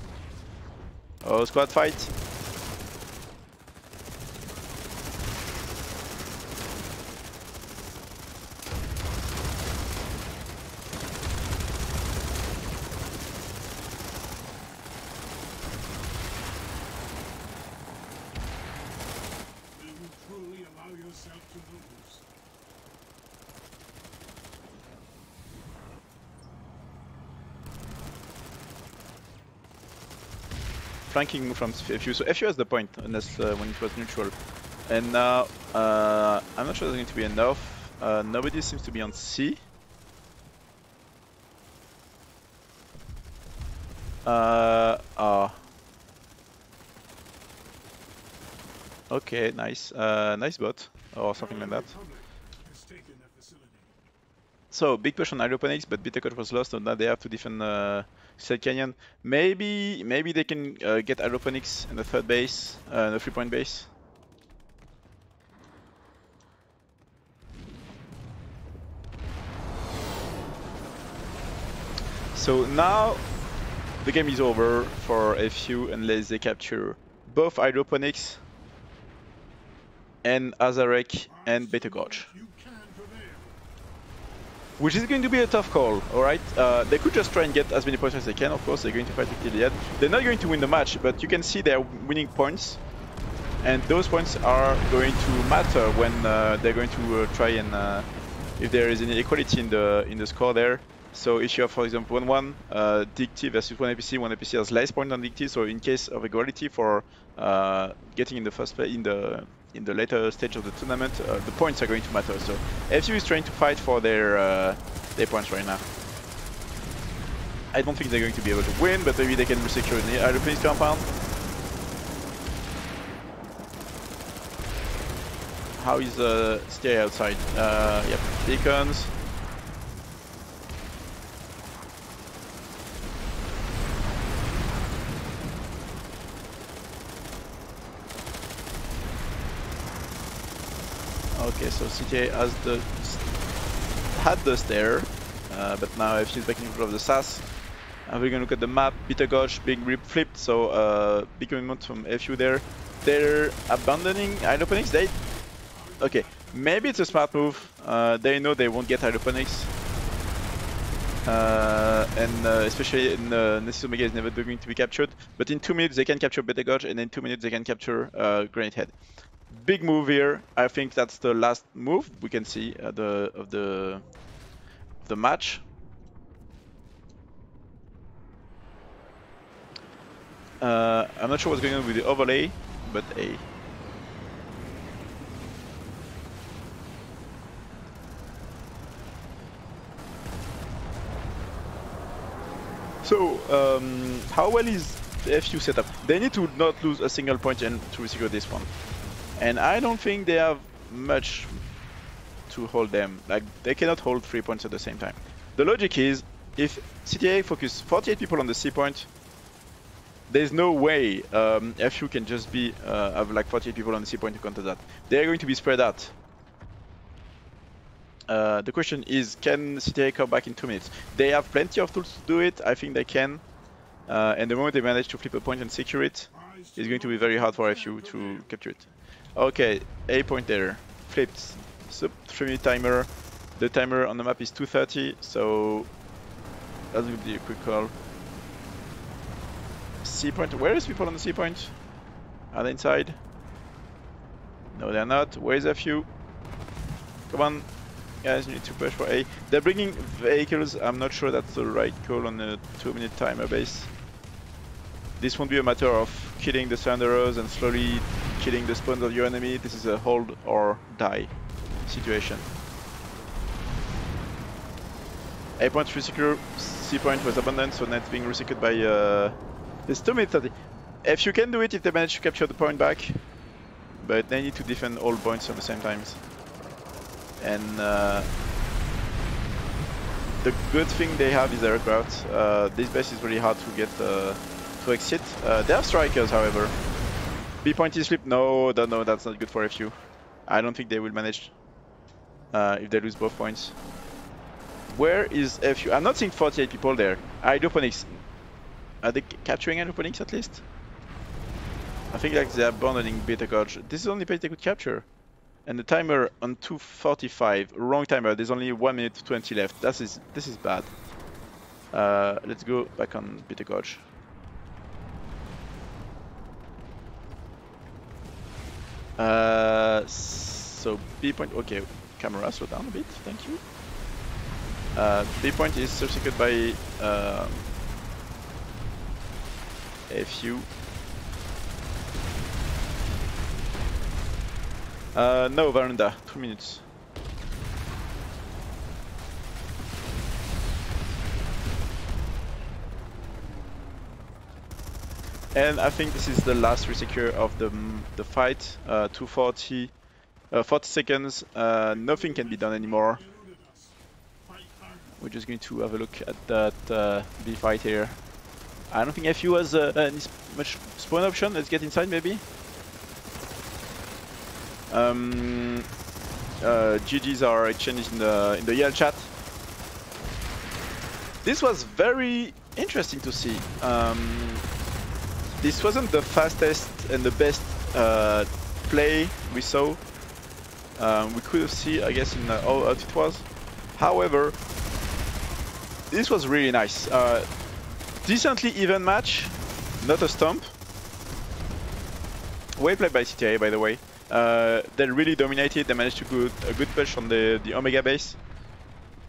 Oh, squad fight. Flanking move from FU, so FU has the point, unless when it was neutral. And now, I'm not sure there's going to be enough. Nobody seems to be on C. Okay, nice. Nice bot, or something like that. So, big push on Aeroponics, but Beta Coach was lost, so now they have to defend Side Canyon. Maybe they can get Aeroponics in the third base, the 3-point base. So now the game is over for FU unless they capture both Aeroponics and Azarek and Beta Gauge. Which is going to be a tough call, alright? They could just try and get as many points as they can, of course, they're going to fight till the end. They're not going to win the match, but you can see they're winning points. And those points are going to matter when they're going to try and, if there is any equality in the score there. So if you have, for example, 1-1, Dicty versus 1 APC has less points than Dicty, so in case of equality for getting in the first play, in the later stage of the tournament, the points are going to matter. So FU is trying to fight for their points right now. I don't think they're going to be able to win, but maybe they can secure the Aeroponics compound. How is CTIA outside? Yep, beacons. Okay, so CTIA had the stair, but now FU is back in control of the SAS. We're gonna look at the map. Beta Gauge being flipped, so big movement from FU there. They're abandoning Aeroponics. Okay, maybe it's a smart move. They know they won't get Aeroponics. And especially in Nessus Omega is never going to be captured. But in 2 minutes they can capture Beta Gauge, and in 2 minutes they can capture Granite Head. Big move here. I think that's the last move we can see of the match. I'm not sure what's going on with the overlay, but A. So, how well is the FU setup? They need to not lose a single point and to secure this one. And I don't think they have much to hold them. Like, they cannot hold 3 points at the same time. The logic is, if CTIA focus 48 people on the C point, There's no way FU can just be have like 48 people on the C point to counter that. They're going to be spread out. The question is, can CTIA come back in 2 minutes? They have plenty of tools to do it. I think they can. And the moment they manage to flip a point and secure it, it's going to be very hard for FU to capture it. Okay, A point there. Flipped. Sub 3-minute timer. The timer on the map is 2:30, so that will be a quick call. C point. Where is people on the C point? Are they inside? No, they're not. Where is FU? Come on. Guys, you need to push for A. They're bringing vehicles. I'm not sure that's the right call on a 2-minute timer base. This won't be a matter of killing the surrenderers and slowly killing the spawns of your enemy. This is a hold or die situation. A point resecure. C point was abandoned, so now it's being resecured by it's 2 minutes 30. If you can do it, if they manage to capture the point back, but they need to defend all points at the same time. And the good thing they have is aircraft. This base is really hard to get to exit. They have strikers, however. B point is flipped. No, that's not good for FU. I don't think they will manage if they lose both points. Where is FU? I'm not seeing 48 people there. Hydroponics. Are they capturing hydroponics at least? I think like they're abandoning Beta Gorge. This is the only place they could capture. And the timer on 2:45, wrong timer. There's only 1 minute 20 left. This is bad. Let's go back on Beta Gorge. So B point. Okay, camera slow down a bit. Thank you. B point is subsequent by FU. No, Veranda, 2 minutes. And I think this is the last resecure of the fight. 240, 40 seconds. Nothing can be done anymore. We're just going to have a look at that B fight here. I don't think FU has much spawn option. Let's get inside maybe. GGs are exchanged in the Yale chat. This was very interesting to see. This wasn't the fastest and the best play we saw. We could have seen, I guess, in how it was. However, this was really nice. Decently even match, not a stomp. Well played by CTIA, by the way. They really dominated. They managed to go a good push on the Omega base,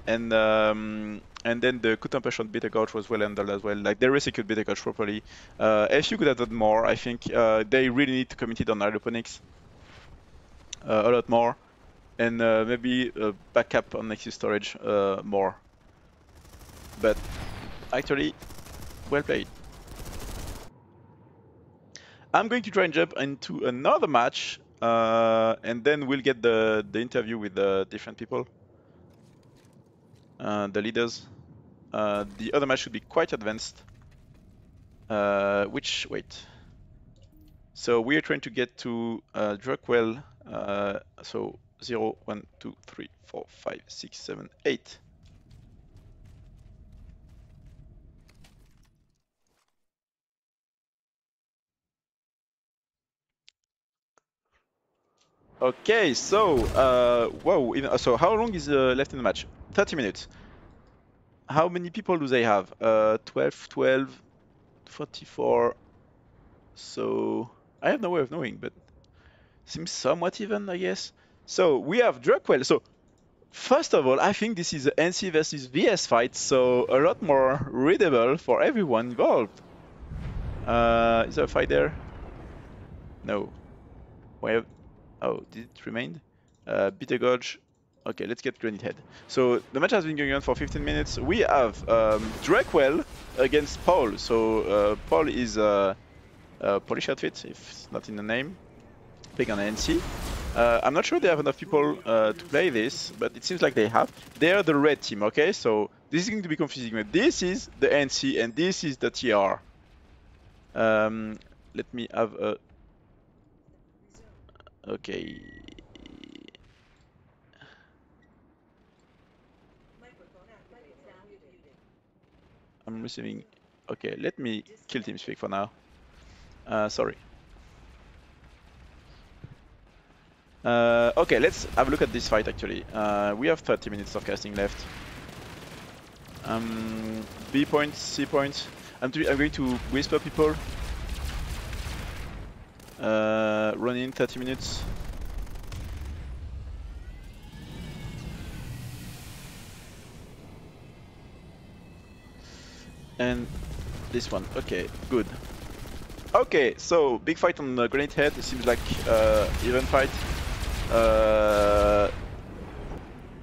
and then the counter push on Beta Gorge was well handled as well. Like they rescued Beta Gorge properly. FU could have done more. I think they really need to commit it on hydroponics a lot more, and maybe backup on Nexus storage more. But actually, well played. I'm going to try and jump into another match. And then we'll get the interview with the different people, the leaders. The other match should be quite advanced. Wait. So we are trying to get to Druckwell. So 0, 1, 2, 3, 4, 5, 6, 7, 8. Okay, so whoa! So how long is left in the match? 30 minutes. How many people do they have? 12, 12, 44. So I have no way of knowing, but seems somewhat even, I guess. So we have Druckwell. So first of all, I think this is an NC versus VS fight, so a lot more readable for everyone involved. Is there a fight there? No. Where? Oh, did it remain? Bitter Gorge. Okay, let's get Granite Head. So the match has been going on for 15 minutes. We have Druckwell against Paul. So Paul is Polish outfit, if it's not in the name, playing on NC. I'm not sure they have enough people to play this, but it seems like they have. They are the red team, okay? So this is going to be confusing. This is the NC and this is the TR. Um, Let me have a. Okay. I'm receiving. Okay, let me kill TeamSpeak for now. Sorry. Okay, let's have a look at this fight actually. We have 30 minutes of casting left. B point, C point. I'm going to whisper people. Run in 30 minutes. And this one. Okay, good. Okay, so big fight on the Granite Head. It seems like even fight.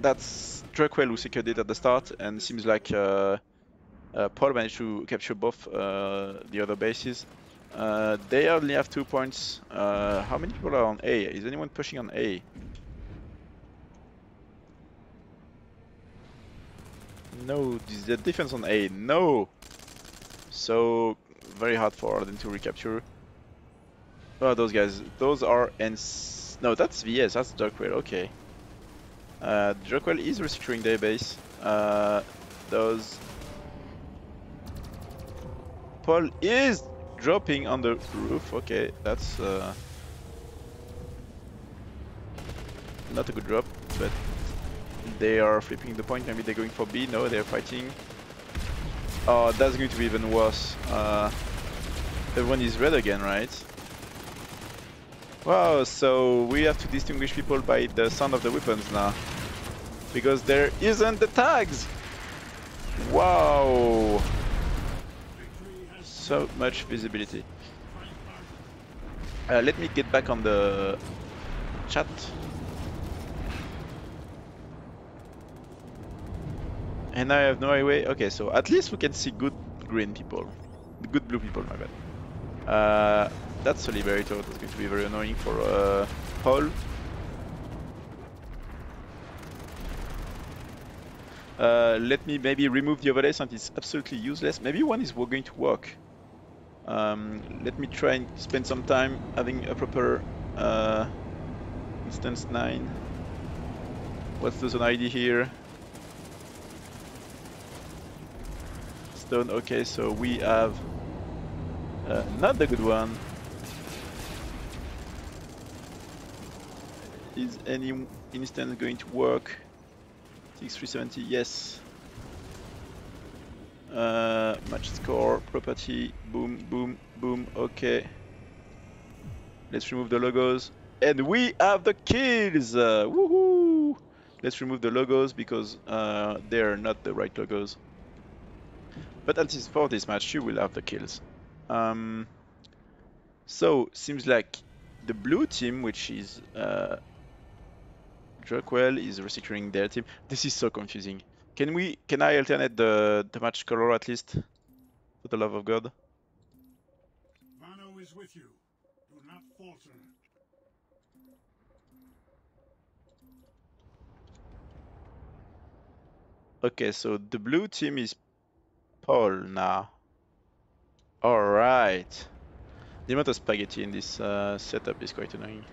That's Druckwell who secured it at the start, and it seems like Paul managed to capture both the other bases. They only have 2 points. How many people are on A? Is anyone pushing on A? No, the defense on A. No! So, very hard for them to recapture. Oh, those guys. Those are no, that's VS. That's Druckwell. Okay. Druckwell is resecuring their base. Those Paul is dropping on the roof. Okay, that's not a good drop, but they are flipping the point. Maybe they're going for B. No, they're fighting. Oh, that's going to be even worse. Everyone is red again, right? Wow, so we have to distinguish people by the sound of the weapons now. Because there isn't the tags! Wow! So much visibility. Let me get back on the chat. And I have no highway. Okay, so at least we can see good green people. Good blue people, my bad. That's a Liberator. That's going to be very annoying for Paul. Let me maybe remove the overlay since it's absolutely useless. Maybe one is going to work. Let me try and spend some time having a proper instance 9. What's the zone ID here? Stone. Okay, so we have not the good one. Is any instance going to work? 6370, yes. Match score, property, boom, boom, boom, okay. Let's remove the logos. And we have the kills! Woohoo! Let's remove the logos because they're not the right logos. But at least for this match, you will have the kills. So, seems like the blue team, which is Druckwell, is resecuring their team. This is so confusing. Can I alternate the match color at least? For the love of God. Mano is with you. Do not falter. Okay, so the blue team is Paul now. Alright. The amount of spaghetti in this setup is quite annoying.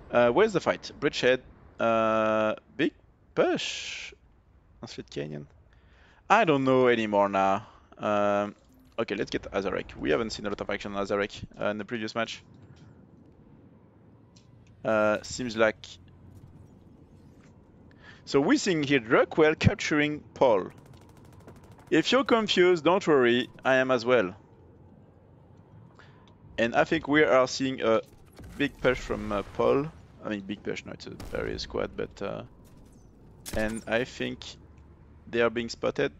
Where's the fight? Bridgehead. Big push on Slit Canyon. I don't know anymore now. Okay, let's get Azarek. We haven't seen a lot of action on Azarek in the previous match. Seems like... So we're seeing here Druckwell capturing Paul. If you're confused, don't worry, I am as well. And I think we are seeing a big push from Paul. I mean, big push, no, it's a barrier squad, but... and I think they are being spotted.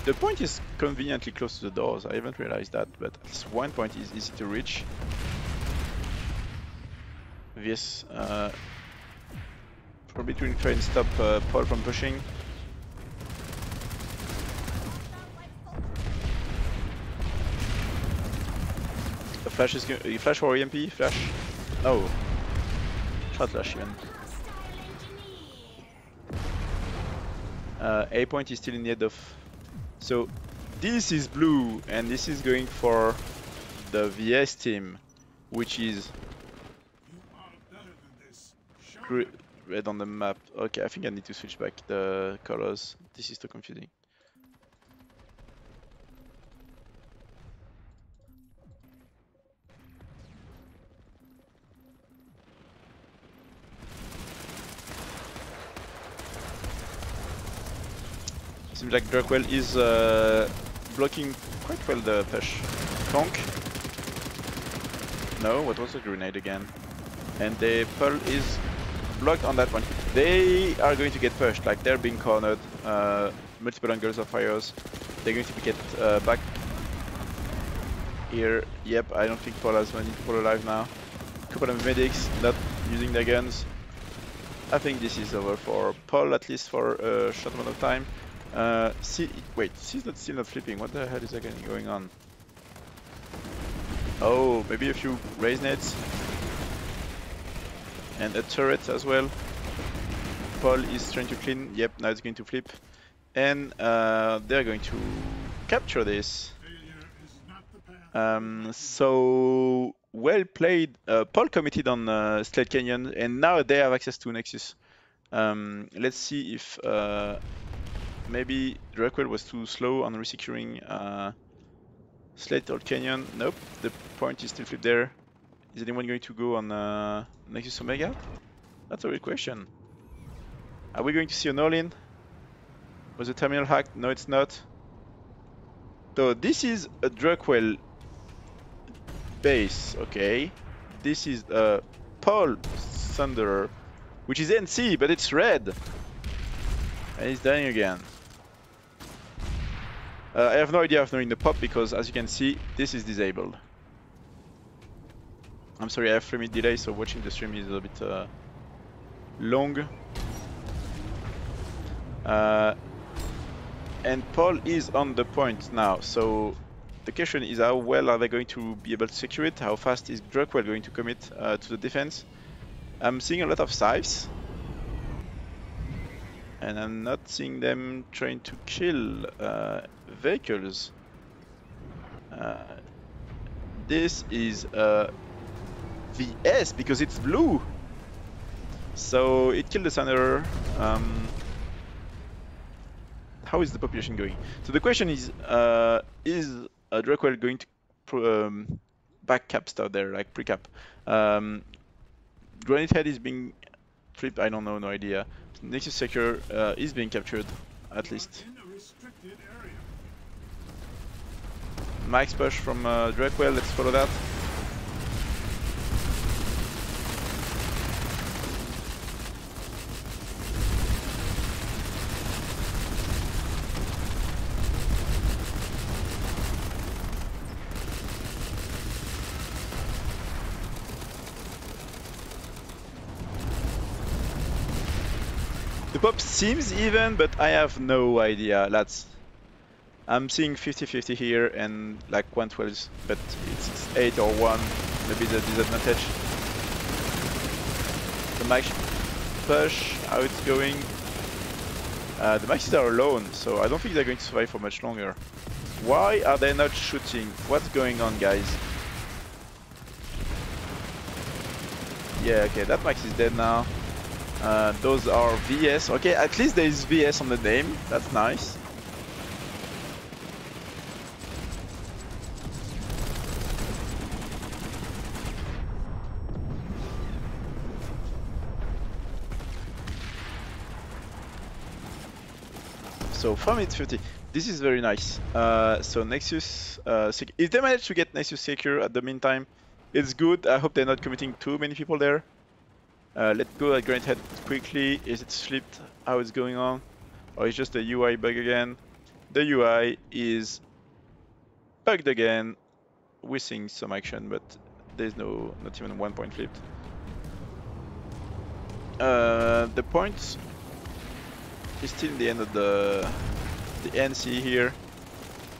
The point is conveniently close to the doors. I haven't realized that, but at least one point is easy to reach. This probably to try and stop Paul from pushing. A flash is going. Flash or EMP? Flash? No. Shot flash even. A point is still in the head of. So this is blue, and this is going for the VS team, which is You are better than this. Show them. red on the map. Okay, I think I need to switch back the colors. This is too confusing. Seems like Darkwell is blocking quite well the push. Conk. No, what was the grenade again? And the Pearl is blocked on that one. They are going to get pushed, like they're being cornered. Multiple angles of fires. They're going to get back here. Yep, I don't think Paul has many people alive now. Couple of medics not using their guns. I think this is over for Paul, at least for a short amount of time. Wait, she's still not flipping. What the hell is going on? Oh, maybe a few raise nets and a turret as well. Paul is trying to clean. Yep, now it's going to flip, and they're going to capture this. So well played. Paul committed on Slate Canyon, and now they have access to Nexus. Let's see if maybe Drackwell was too slow on resecuring Slate or Canyon. Nope, the point is still flipped there. Is anyone going to go on Nexus Omega? That's a real question. Are we going to see an all-in? Was the terminal hacked? No, it's not. So this is a Drackwell base, okay. This is a Paul Thunderer, which is NC, but it's red. And he's dying again. I have no idea of knowing the pop because, as you can see, this is disabled. I'm sorry, I have 3-minute delay, so watching the stream is a bit long. And Paul is on the point now, so the question is how well are they going to be able to secure it? How fast is Drackwell going to commit to the defense? I'm seeing a lot of scythes. And I'm not seeing them trying to kill vehicles. This is VS because it's blue. So it killed the Thunder. How is the population going? So the question is Drackwell going to back cap stuff there, like pre-cap? Granite Head is being flipped, I don't know, no idea. Nexus Secure is being captured, at least. Max push from Drackwell, let's follow that. The pop seems even, but I have no idea, lads. I'm seeing 50-50 here and like 112, but it's 8 or 1, maybe the disadvantage. The max push, how it's going. The maxes are alone, so I don't think they're going to survive for much longer. Why are they not shooting? What's going on, guys? Yeah, okay, that max is dead now. Those are VS. Okay, at least there is VS on the name. That's nice. So from it's 50. This is very nice. So Nexus, if they manage to get Nexus secure at the meantime, it's good. I hope they're not committing too many people there. Let's go at Granite Head quickly. Is it flipped? How it's going on? Or is just a UI bug again? The UI is bugged again. We're seeing some action, but there's not even 1 point flipped. The point is still in the end of the NC here.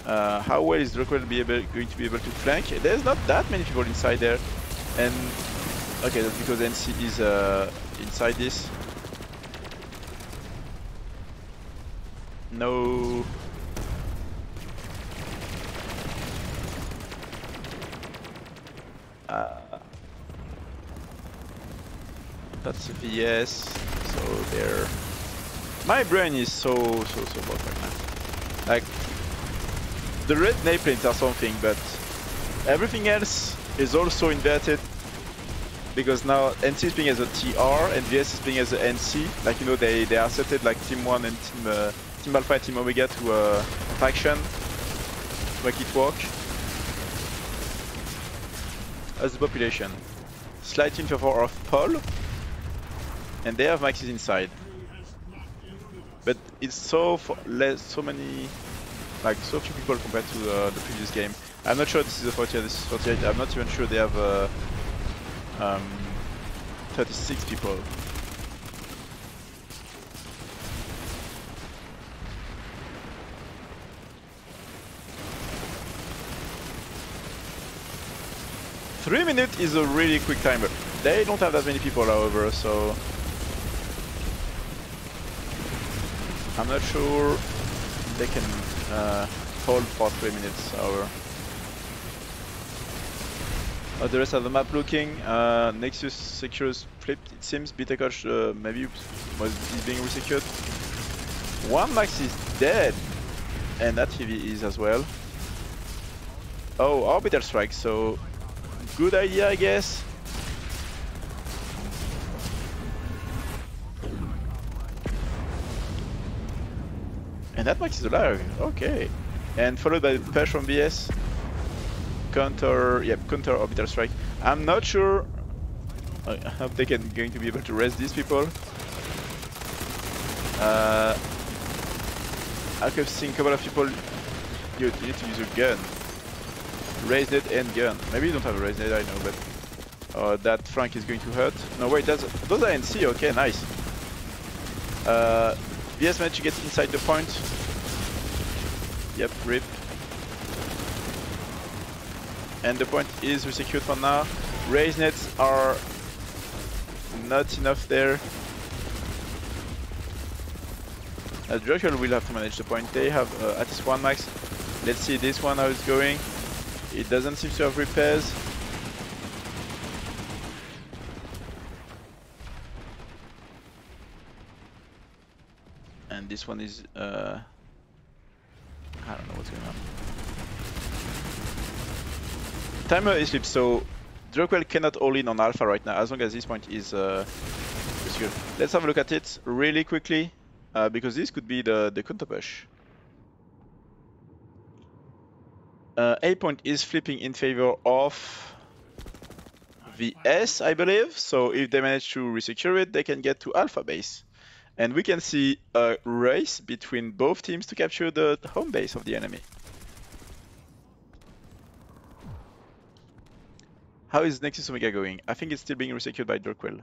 How well is Drackwell going to be able to flank? There's not that many people inside there, and okay, that's because NC is inside this. No. That's a VS. So there. My brain is so bad right now. Like the red nameplates are something, but everything else is also inverted. Because now NC is playing as a TR and VS is playing as a NC. Like, you know, they are setted like Team 1 and Team Alpha and Team Omega to faction to make it work. As the population. Slight in favor of Paul. And they have maxes inside. But it's so many, like so few people compared to the previous game. I'm not sure this is a 48, this is 48. I'm not even sure they have 36 people. Three minutes is a really quick timer. They don't have that many people, however, so I'm not sure they can hold for 3 minutes, however. The rest of the map looking. Nexus secures flipped, it seems. Beta coach maybe is being resecured. One max is dead, and that heavy is as well. Oh, orbital strike, so good idea, I guess. And that max is alive, okay. And followed by push from BS. Counter orbital strike. I'm not sure. I hope they can going to be able to rest these people. I've seen a couple of people. You need to use a gun. Raise net and gun. Maybe you don't have a raise net, I know, but that Frank is going to hurt. No wait, those are NC. Okay, nice. VS managed to get inside the point. Yep, rip. And the point is resecured for now. Raise nets are not enough there. Dracul will have to manage the point. They have at least one max. Let's see this one how it's going. It doesn't seem to have repairs. And this one is I don't know what's going on. Timer is slipped, so Dracul cannot all in on Alpha right now as long as this point is secured. Let's have a look at it really quickly because this could be the counter push. A point is flipping in favor of VS, I believe. So if they manage to resecure it, they can get to Alpha base. And we can see a race between both teams to capture the home base of the enemy. How is Nexus Omega going? I think it's still being resecured by Dracul.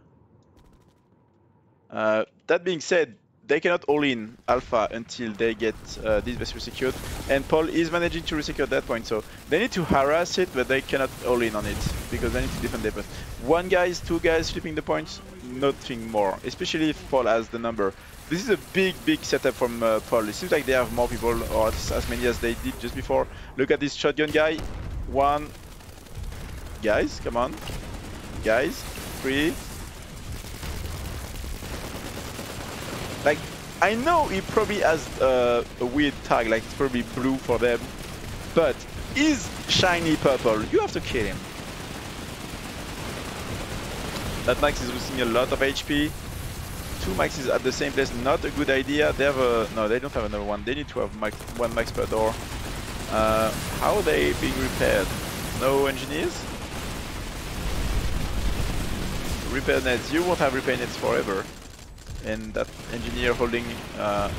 That being said, they cannot all in Alpha until they get this base resecured. And Paul is managing to resecure that point, so they need to harass it, but they cannot all in on it because they need to defend their post. One guy, two guys flipping the points, nothing more, especially if Paul has the number. This is a big setup from Paul. It seems like they have more people, or as many as they did just before. Look at this shotgun guy. One. Guys, come on. Guys, three. Like, I know he probably has a weird tag, like it's probably blue for them, but is shiny purple. You have to kill him. That max is losing a lot of HP. Two maxes at the same place, not a good idea. They have a... no, they don't have another one. They need to have one max per door. How are they being repaired? No engineers? Repair nets. You won't have repair nets forever. And that engineer holding... I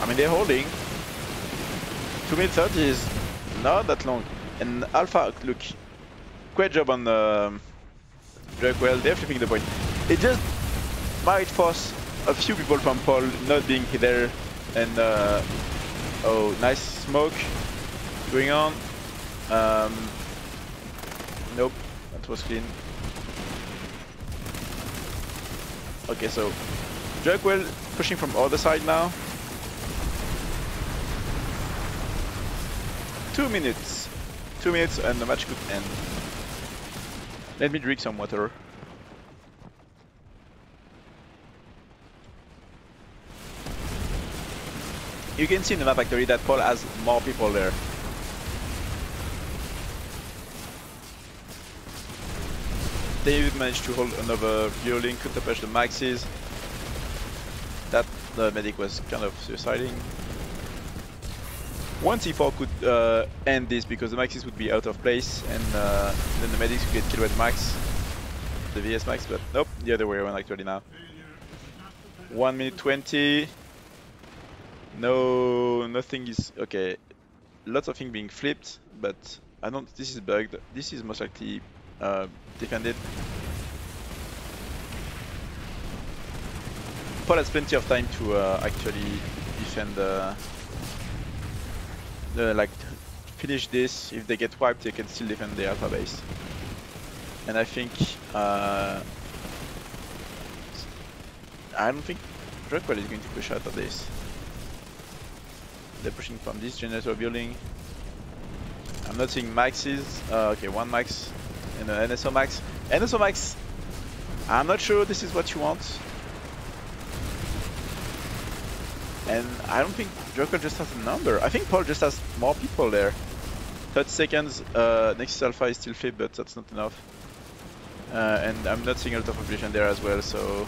mean, they're holding. 2 minutes 30 is not that long. And Alpha, look, great job on Dracul. They're flipping the point. It just might force a few people from Paul not being there. And oh, nice smoke going on. Nope, that was clean. Okay, so Drakewell pushing from other side now. 2 minutes. 2 minutes and the match could end. Let me drink some water. You can see in the map actually that Paul has more people there. David managed to hold another violin, could push the maxes. That the medic was kind of suiciding. One C4 could end this because the maxes would be out of place and then the medics would get killed with max. The VS max, but nope, the other way around actually now. 1 minute 20. No, nothing is okay. Lots of things being flipped, but I don't. This is bugged. This is most likely defended. Paul has plenty of time to actually defend like finish this. If they get wiped, they can still defend the alpha base. And I think I don't think Drakewell is going to push out of this. They're pushing from this generator building. I'm not seeing maxes. Okay, one max and an NSO max. NSO max. I'm not sure this is what you want. And I don't think Drakewell just has a number. I think Paul just has more people there. 30 seconds. Nexus Alpha is still flipped, but that's not enough. And I'm not seeing a lot of population there as well. So,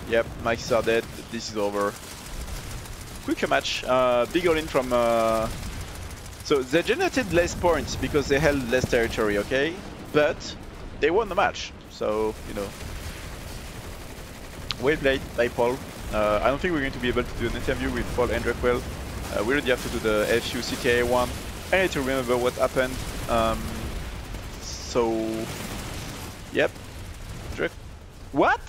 yep, maxes are dead. This is over. Quicker match, big all in from so they generated less points because they held less territory, okay? But they won the match, so you know. Well played by Paul. I don't think we're going to be able to do an interview with Paul and Drakewell. We already have to do the FU CTIA one. I need to remember what happened. So yep. What?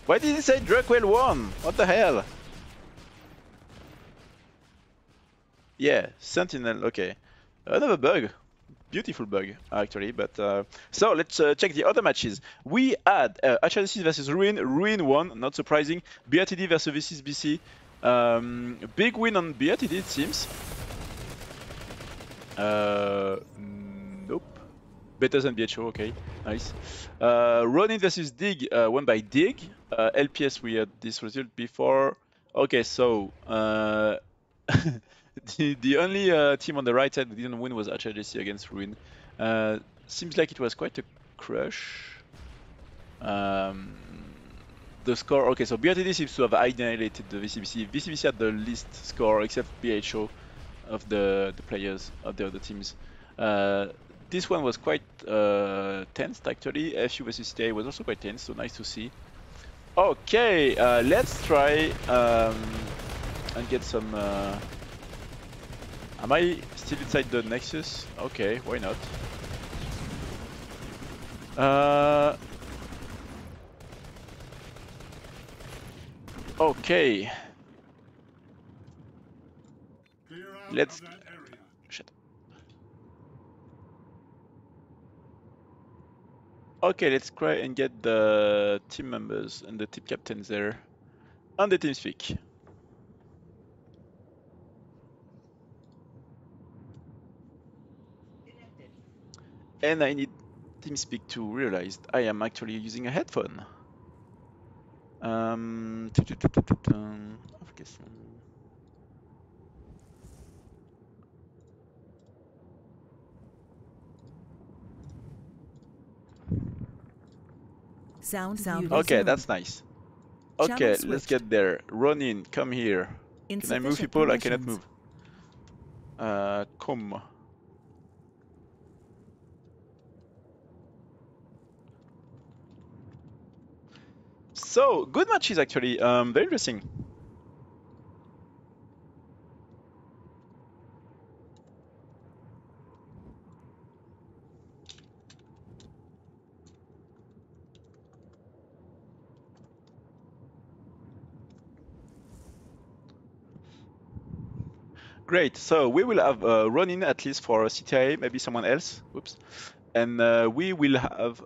Why did he say Drakewell won? What the hell? Yeah, Sentinel, okay. Another bug. Beautiful bug, actually, but... So, let's check the other matches. We had HRDC versus Ruin. Ruin won, not surprising. BRTD versus VCS BC. Big win on BRTD, it seems. Nope. Better than BHO, okay, nice. Ronin versus Dig, won by Dig. LPS, we had this result before. Okay, so the only team on the right side who didn't win was HRJC against Ruin. Seems like it was quite a crush. The score, okay, so BRTD seems to have annihilated the VCBC. VCBC had the least score except BHO of the players of the other teams. This one was quite tense actually. FU versus CTIA was also quite tense, so nice to see. Okay, let's try and get some... Am I still inside the Nexus? Okay, why not? Okay. Let's... Shit. Okay, let's try and get the team members and the team captains there on the TeamSpeak. And I need TeamSpeak to realize I am actually using a headphone. Sound Okay, resumed. that's nice. Okay, Channel let's switched. get there. Ronin, come here. Can I move Insufficient people? I cannot permissions. move. Come. So, good matches actually. Very interesting. Great. So we will have Ronin at least for CTIA, maybe someone else. Whoops. And we will have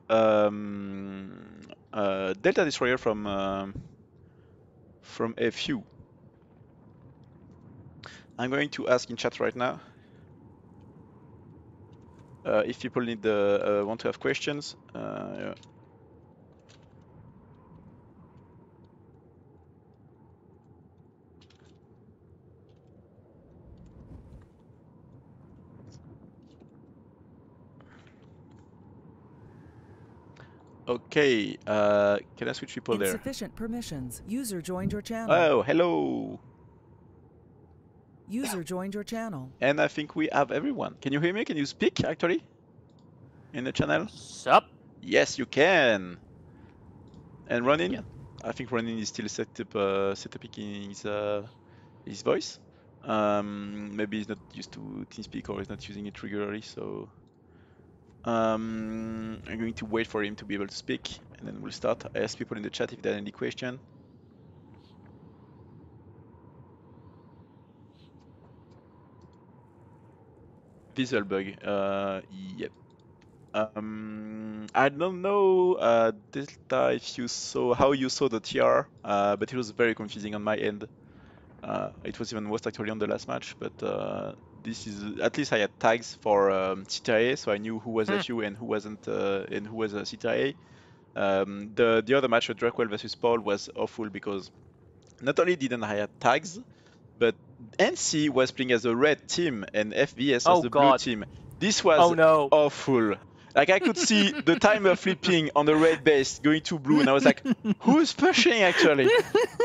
Delta Destroyer from FU. I'm going to ask in chat right now if people need want to have questions. Yeah. Okay, can I switch people there? Insufficient permissions. User joined your channel. Oh, hello. User joined your channel. And I think we have everyone. Can you hear me? Can you speak actually in the channel? Sup? Yes, you can. And Ronin? Yeah. I think Ronin is still setuping his voice. Maybe he's not used to TeamSpeak or he's not using it regularly, so I'm going to wait for him to be able to speak, and then we'll start. I ask people in the chat if they have any question. Visual bug. Yep. I don't know, Delta, if you saw how you saw the TR, but it was very confusing on my end. It was even worse actually on the last match, but this is at least I had tags for CTIA, so I knew who was FU and who wasn't, and who was CTIA. The other match, Drakewell versus Paul, was awful because not only didn't I have tags, but NC was playing as a red team and FVS as the blue team. This was awful. Like I could see the timer flipping on the red base going to blue, and I was like, "Who's pushing?" Actually,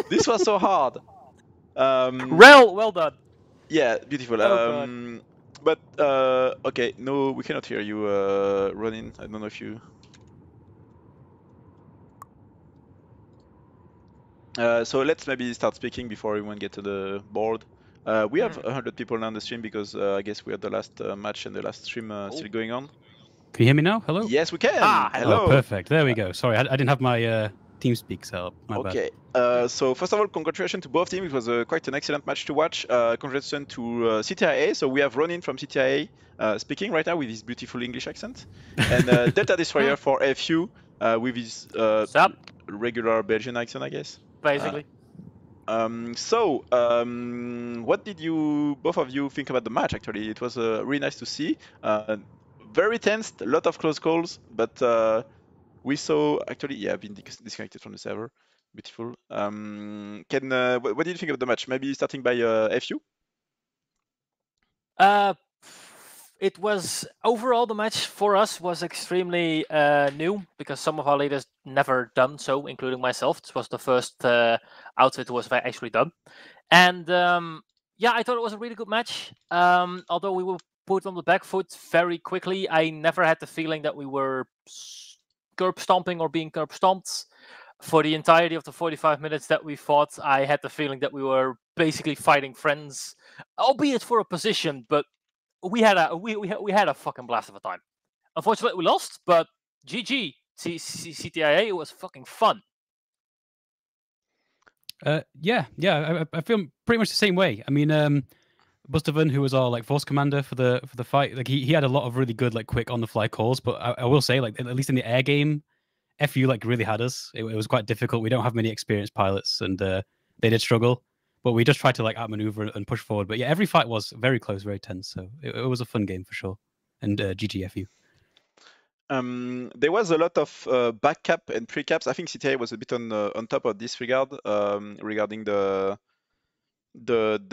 this was so hard. Well done. Yeah, beautiful. Oh, but okay, no, we cannot hear you, Ronin. I don't know if you. So let's maybe start speaking before everyone get to the board. We have 100 people now on the stream because I guess we had the last match and the last stream still going on. Can you hear me now? Hello? Yes, we can. hello. Oh, perfect. There we go. Sorry, I didn't have my TeamSpeak set up. My Okay. bad. So first of all, congratulations to both teams. It was quite an excellent match to watch. Congratulations to CTIA. So we have Ronin from CTIA speaking right now with his beautiful English accent, and Delta Destroyer for FU with his regular Belgian accent, I guess. Basically. What did you both of you think about the match? Actually, it was really nice to see. Very tense, a lot of close calls, but we saw actually, yeah, I've been disconnected from the server. Beautiful. What did you think of the match? Maybe starting by FU. It was overall the match for us was extremely new because some of our leaders never done so, including myself. This was the first outfit was actually done, and yeah, I thought it was a really good match. Although we were put on the back foot very quickly, I never had the feeling that we were curb stomping or being curb stomped. For the entirety of the 45 minutes that we fought, I had the feeling that we were basically fighting friends, albeit for a position, but we had a fucking blast of a time. Unfortunately, we lost, but GG CTIA. It was fucking fun. Yeah, I feel pretty much the same way. I mean, Bustavan, who was our like force commander for the fight, like he had a lot of really good like quick on the fly calls. But I will say, like at least in the air game, FU like really had us. It was quite difficult. We don't have many experienced pilots, and they did struggle. But we just tried to like outmaneuver and push forward. But yeah, every fight was very close, very tense. So it was a fun game for sure. And GGFU. There was a lot of back cap and pre caps. I think CTIA was a bit on top of this regard regarding the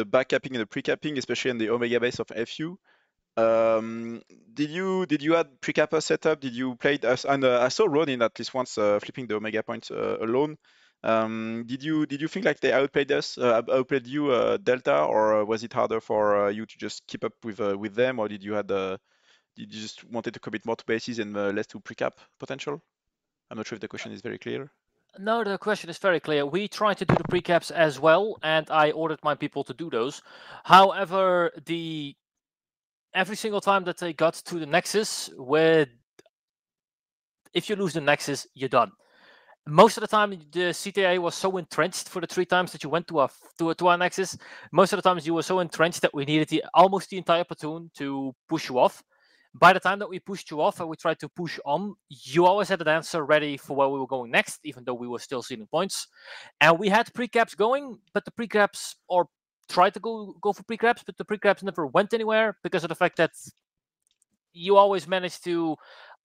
back capping and the pre capping, especially in the Omega base of FU. Did you have pre-capper setup? Did you play us? And I saw Ronin at least once flipping the Omega points alone. Did you think like they outplayed us, outplayed you, Delta, or was it harder for you to just keep up with them, or did you just wanted to commit more to bases and less to pre-cap potential? I'm not sure if the question is very clear. No, the question is very clear. We tried to do the pre-caps as well, and I ordered my people to do those. However, every single time that they got to the Nexus, if you lose the Nexus, you're done. most of the time the CTIA was so entrenched for the 3 times that you went to our nexus. Most of the times you were so entrenched that we needed almost the entire platoon to push you off. By the time that we pushed you off and we tried to push on, you always had an answer ready for where we were going next, even though we were still stealing points. And we had precaps going, but the precaps, or tried to go for precaps, but the precaps never went anywhere because of the fact that you always managed to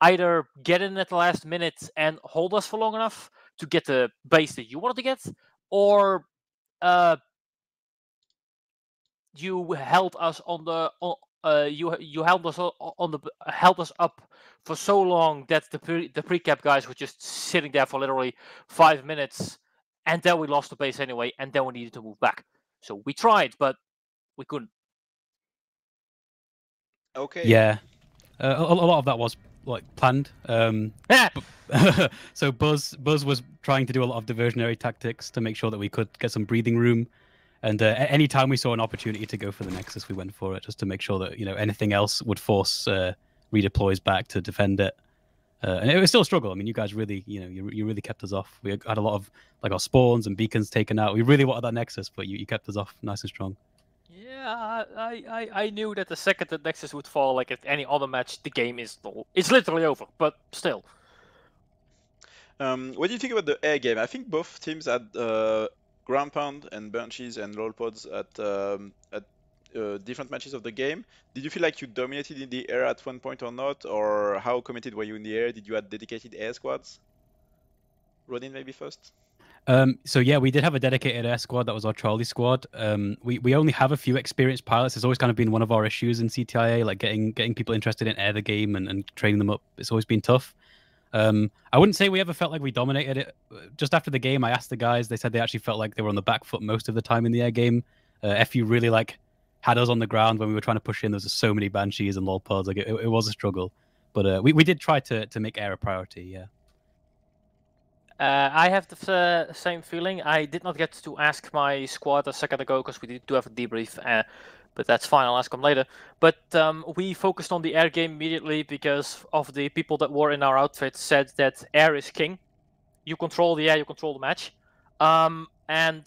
either get in at the last minute and hold us for long enough to get the base that you wanted to get, or you held us on the you held us on the held us up for so long that the precap guys were just sitting there for literally 5 minutes, and then we lost the base anyway, and then we needed to move back. So we tried, but we couldn't. Okay. Yeah, a lot of that was like planned. So Buzz was trying to do a lot of diversionary tactics to make sure that we could get some breathing room. And any time we saw an opportunity to go for the Nexus, we went for it, just to make sure that anything else would force redeploys back to defend it. And it was still a struggle. I mean, you guys really, you really kept us off. We had a lot of like our spawns and beacons taken out. We really wanted that Nexus, but you kept us off nice and strong. Yeah, I knew that the second the Nexus would fall, like at any other match, the game is it's literally over. But still. What do you think about the air game? I think both teams had ground pound and bunches and roll pods at different matches of the game. Did you feel like you dominated in the air at one point or not? Or how committed were you in the air? Did you have dedicated air squads? Ronin maybe first? So yeah, we did have a dedicated air squad. That was our Charlie squad. We only have a few experienced pilots. It's always kind of been one of our issues in CTIA, like getting people interested in air the game and training them up. It's always been tough. I wouldn't say we ever felt like we dominated it. Just after the game, I asked the guys. They said they actually felt like they were on the back foot most of the time in the air game. FU really had us on the ground when we were trying to push in. There was just so many banshees and lol pods. Like it was a struggle, but we did try to make air a priority. Yeah. I have the same feeling. I did not get to ask my squad a second ago because we do have a debrief, but that's fine. I'll ask them later. But we focused on the air game immediately because of the people that were in our outfit said that air is king. You control the air, you control the match. And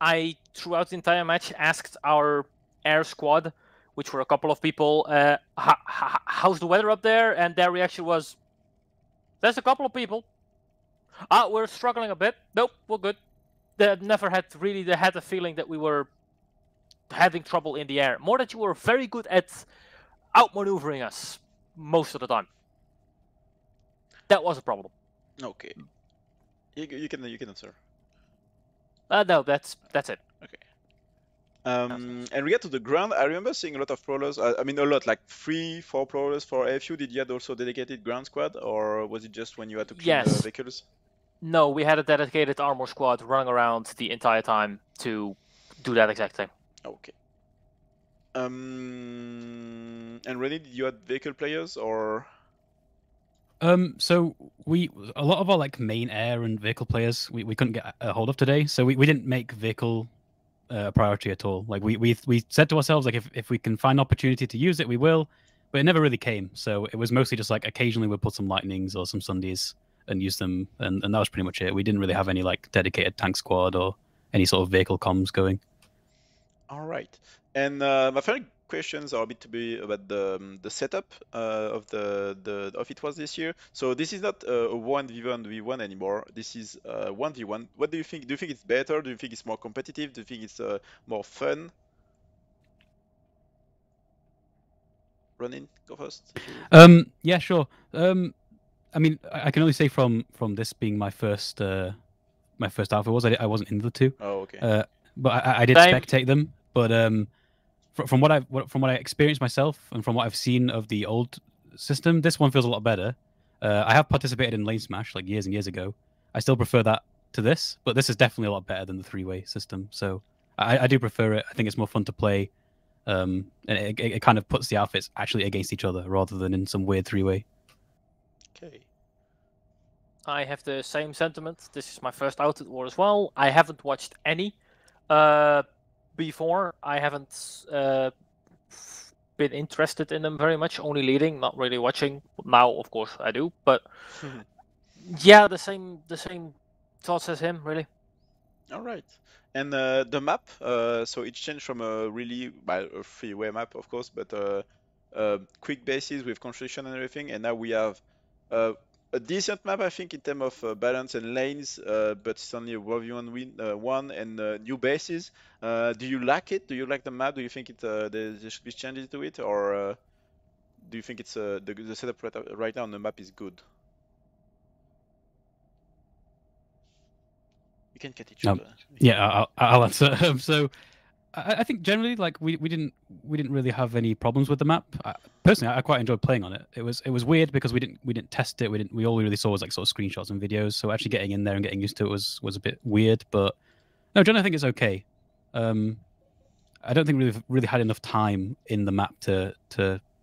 I, throughout the entire match, asked our air squad, which were a couple of people, how's the weather up there? And their reaction was, there's a couple of people. We're struggling a bit. Nope, we're good. They never had the feeling that we were having trouble in the air. More that you were very good at outmaneuvering us most of the time. That was a problem. Okay. You can answer. No, that's it. Okay. And regard to the ground, I remember seeing a lot of prowlers. I mean, a lot, like 3-4 prowlers for AFU. Did you have also dedicated ground squad, or was it just when you had to clean Yes. vehicles? No, we had a dedicated armor squad running around the entire time to do that exact thing. Okay. And Rennie, did you have vehicle players or? So a lot of our main air and vehicle players we couldn't get a hold of today, so we didn't make vehicle a priority at all. Like we said to ourselves, like if we can find opportunity to use it, we will, but it never really came. So it was mostly just like occasionally we'd put some lightnings or some Sundays and use them, and that was pretty much it. We didn't really have any dedicated tank squad or any sort of vehicle comms going. All right. And my final questions are a bit to be about the setup of of it was this year. So this is not a 1v1v1 anymore. This is 1v1. What do you think? Do you think it's better? Do you think it's more competitive? Do you think it's more fun? Ronin, go first. Yeah, sure. I mean, I can only say from this being my first alpha I wasn't in the two. Oh, okay. But I did spectate them. But from what I experienced myself and from what I've seen of the old system, this one feels a lot better. I have participated in Lane Smash years and years ago. I still prefer that to this, but this is definitely a lot better than the 3-way system. So I do prefer it. I think it's more fun to play. And it kind of puts the outfits actually against each other rather than in some weird 3-way. Okay. I have the same sentiment. This is my first outfit war as well. I haven't watched any before. I haven't been interested in them very much. Only leading, not really watching. Now, of course, I do. But yeah, the same thoughts as him, really. All right. And the map, so it changed from a really, well, a freeway map, of course, but quick bases with construction and everything. And now we have uh, a decent map, I think, in terms of balance and lanes, but it's only a 1v1 one and new bases. Do you like it? Do you like the map? Do you think there should be changes to it, or do you think it's the setup right now on the map is good? You can get each Um, other. yeah, I'll answer. So I think generally, like we didn't really have any problems with the map. Personally, I quite enjoyed playing on it. It was weird because we didn't test it. We all we really saw was like sort of screenshots and videos. So actually getting in there and getting used to it was a bit weird. But no, generally I think it's okay. I don't think we've really had enough time in the map to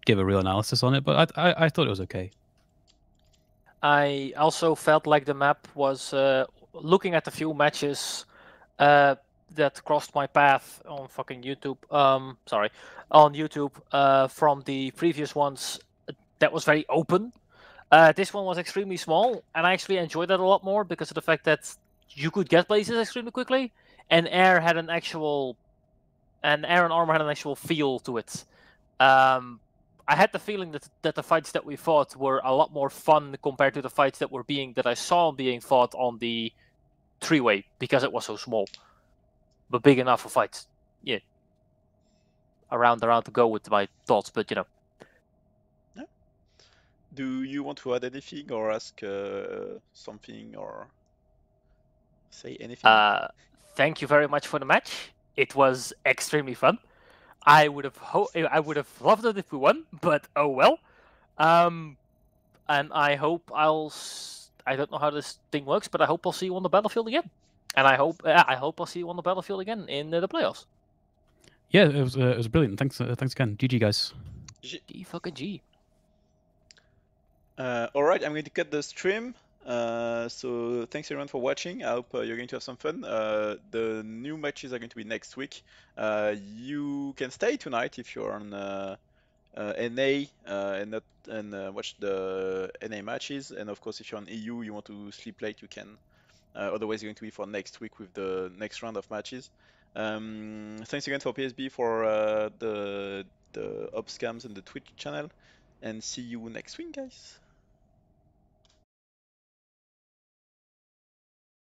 give a real analysis on it. But I thought it was okay. I also felt like the map was looking at the few matches that crossed my path on fucking YouTube. Sorry, on YouTube from the previous ones. That was very open. This one was extremely small, and I actually enjoyed that a lot more because of the fact that you could get places extremely quickly, and air had an actual, and air and armor had an actual feel to it. I had the feeling that the fights that we fought were a lot more fun compared to the fights that I saw being fought on the three-way because it was so small, but big enough for fights. Yeah, around to go with my thoughts, but you know. Do you want to add anything or ask something or say anything? Thank you very much for the match. It was extremely fun. I would have loved it if we won, but oh well. And I hope I don't know how this thing works, but I hope I'll see you on the battlefield again. And I hope I'll see you on the battlefield again in the playoffs. Yeah, it was brilliant. Thanks again. GG guys. G fucking G. All right, I'm going to cut the stream. So thanks everyone for watching. I hope you're going to have some fun. The new matches are going to be next week. You can stay tonight if you're on NA and watch the NA matches. And of course, if you're on EU, you want to sleep late, you can. Otherwise, it's going to be for next week with the next round of matches. Thanks again for PSB for the ops cams and the Twitch channel, and see you next week, guys.